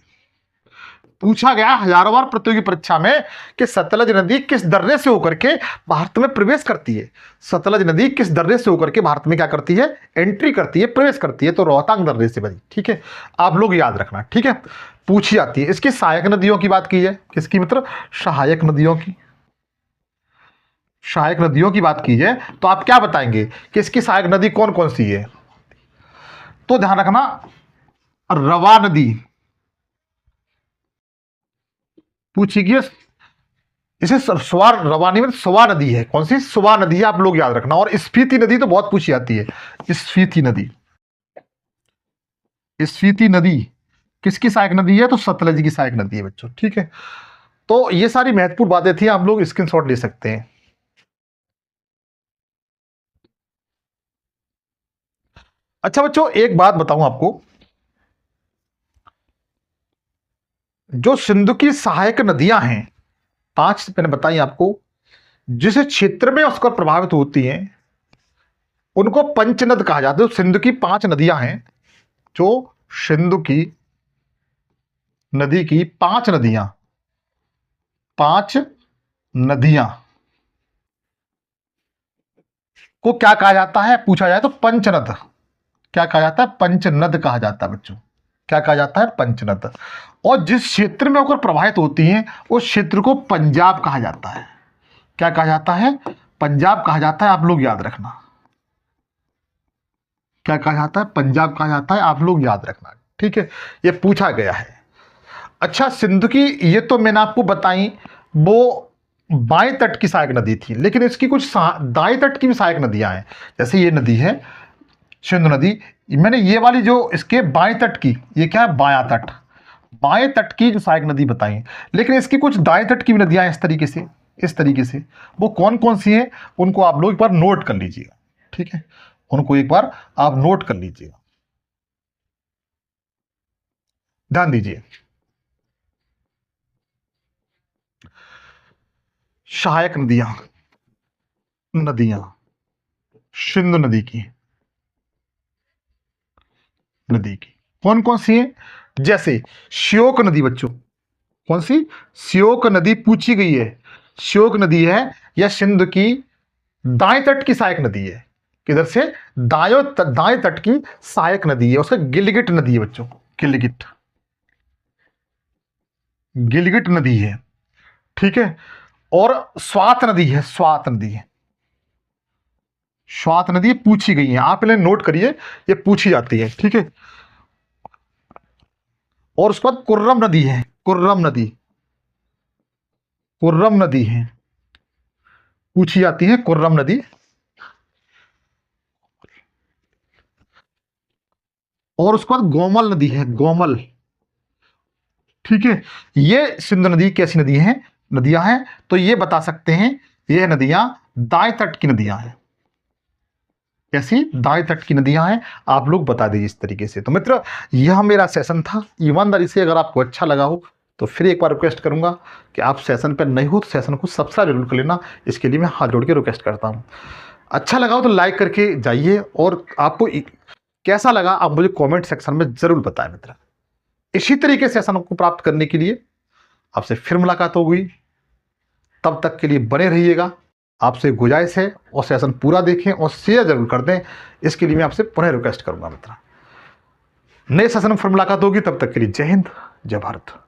पूछा गया हजारों बार प्रतियोगी परीक्षा में कि सतलज नदी किस दर्रे से होकर के भारत में प्रवेश करती है। सतलज नदी किस दर्रे से होकर के भारत में क्या करती है? एंट्री करती है, प्रवेश करती है। तो रोहतांग दर्रे से बनी। ठीक है, आप लोग याद रखना। ठीक है, पूछी जाती है। इसकी सहायक नदियों की बात की जाए, किसकी मित्र? सहायक नदियों की। सहायक नदियों की बात की जाए तो आप क्या बताएंगे कि इसकी सहायक नदी कौन कौन सी है? तो ध्यान रखना, रवा नदी पूछिए, इसे स्वार, रवानी में स्वा नदी है। कौन सी? स्वा नदी है, आप लोग याद रखना। और स्फीति नदी तो बहुत पूछी जाती है। स्फीति नदी, स्फीति नदी किसकी सहायक नदी है? तो सतलज की सहायक नदी है बच्चों। ठीक है, तो ये सारी महत्वपूर्ण बातें थी, आप लोग स्क्रीनशॉट ले सकते हैं। अच्छा बच्चों, एक बात बताऊं आपको, जो सिंधु की सहायक नदियां हैं, 5 मैंने बताई आपको, जिस क्षेत्र में उसको प्रभावित होती हैं उनको पंचनद कहा जाता है। सिंधु की 5 नदियां हैं, जो सिंधु की नदी की 5 नदियां, 5 नदियां को क्या कहा जाता है? पूछा जाए तो पंचनद। क्या कहा जाता है? पंचनद कहा जाता है बच्चों। क्या कहा जाता है? पंचनद। और जिस क्षेत्र में होकर प्रभावित होती हैं उस क्षेत्र को पंजाब कहा जाता है। क्या कहा जाता है? पंजाब कहा जाता है, आप लोग याद रखना। क्या कहा जाता है? पंजाब कहा जाता है, आप लोग याद रखना। ठीक है, ये पूछा गया है। अच्छा, सिंधु की ये तो मैंने आपको बताई, वो बाएं तट की सहायक नदी थी, लेकिन इसकी कुछ दाएं तट की भी सहायक नदियां हैं। जैसे ये नदी है सिंधु नदी, मैंने ये वाली जो इसके बाएं तट की, ये क्या है? बायां तट, बाएं तट की जो सहायक नदी बताई है, लेकिन इसकी कुछ दाएं तट की भी नदियां हैं इस तरीके से, इस तरीके से। वो कौन कौन सी हैं उनको आप लोग एक बार नोट कर लीजिएगा। ठीक है, उनको एक बार आप नोट कर लीजिएगा, ध्यान दीजिए। सहायक नदियां, नदियां सिंधु नदी की कौन कौन सी है? जैसे श्योक नदी बच्चों। कौन सी? श्योक नदी पूछी गई है। श्योक नदी है यह सिंधु की दाएं तट की सहायक नदी है। किधर से? दाएं तट की सहायक नदी है। उसका गिलगिट नदी है बच्चों, गिलगिट, गिलगिट नदी है। ठीक है, और स्वात नदी है, स्वात नदी है, स्वात नदी पूछी गई है, आप इन्हें नोट करिए, ये पूछी जाती है। ठीक है, और उसके बाद कुर्रम नदी है, कुर्रम नदी, कुर्रम नदी है, पूछी जाती है कुर्रम नदी। और उसके बाद गोमल नदी है, गोमल, ठीक है, ये सिंधु नदी कैसी नदी है, नदियां हैं, तो ये बता सकते हैं ये नदियां दाएं तट की नदियां हैं। कैसी, दाएं तट की नदियां हैं, आप लोग बता दीजिए इस तरीके से। तो मित्र, यह मेरा सेशन था। ईमानदारी से अगर आपको अच्छा लगा हो तो फिर एक बार रिक्वेस्ट करूंगा कि आप सेशन पर नए हो तो सेशन को सब्सक्राइब जरूर कर लेना, इसके लिए मैं हाथ जोड़ के रिक्वेस्ट करता हूं। अच्छा लगा हो तो लाइक करके जाइए, और आपको कैसा लगा आप मुझे कमेंट सेक्शन में जरूर बताएं मित्र। इसी तरीके से सेशन को प्राप्त करने के लिए आपसे फिर मुलाकात होगी, तब तक के लिए बने रहिएगा। आपसे गुजारिश है और सेशन पूरा देखें और शेयर जरूर कर दें, इसके लिए मैं आपसे पुनः रिक्वेस्ट करूंगा मित्र। नए सेशन में फिर मुलाकात होगी, तब तक के लिए जय हिंद, जय भारत।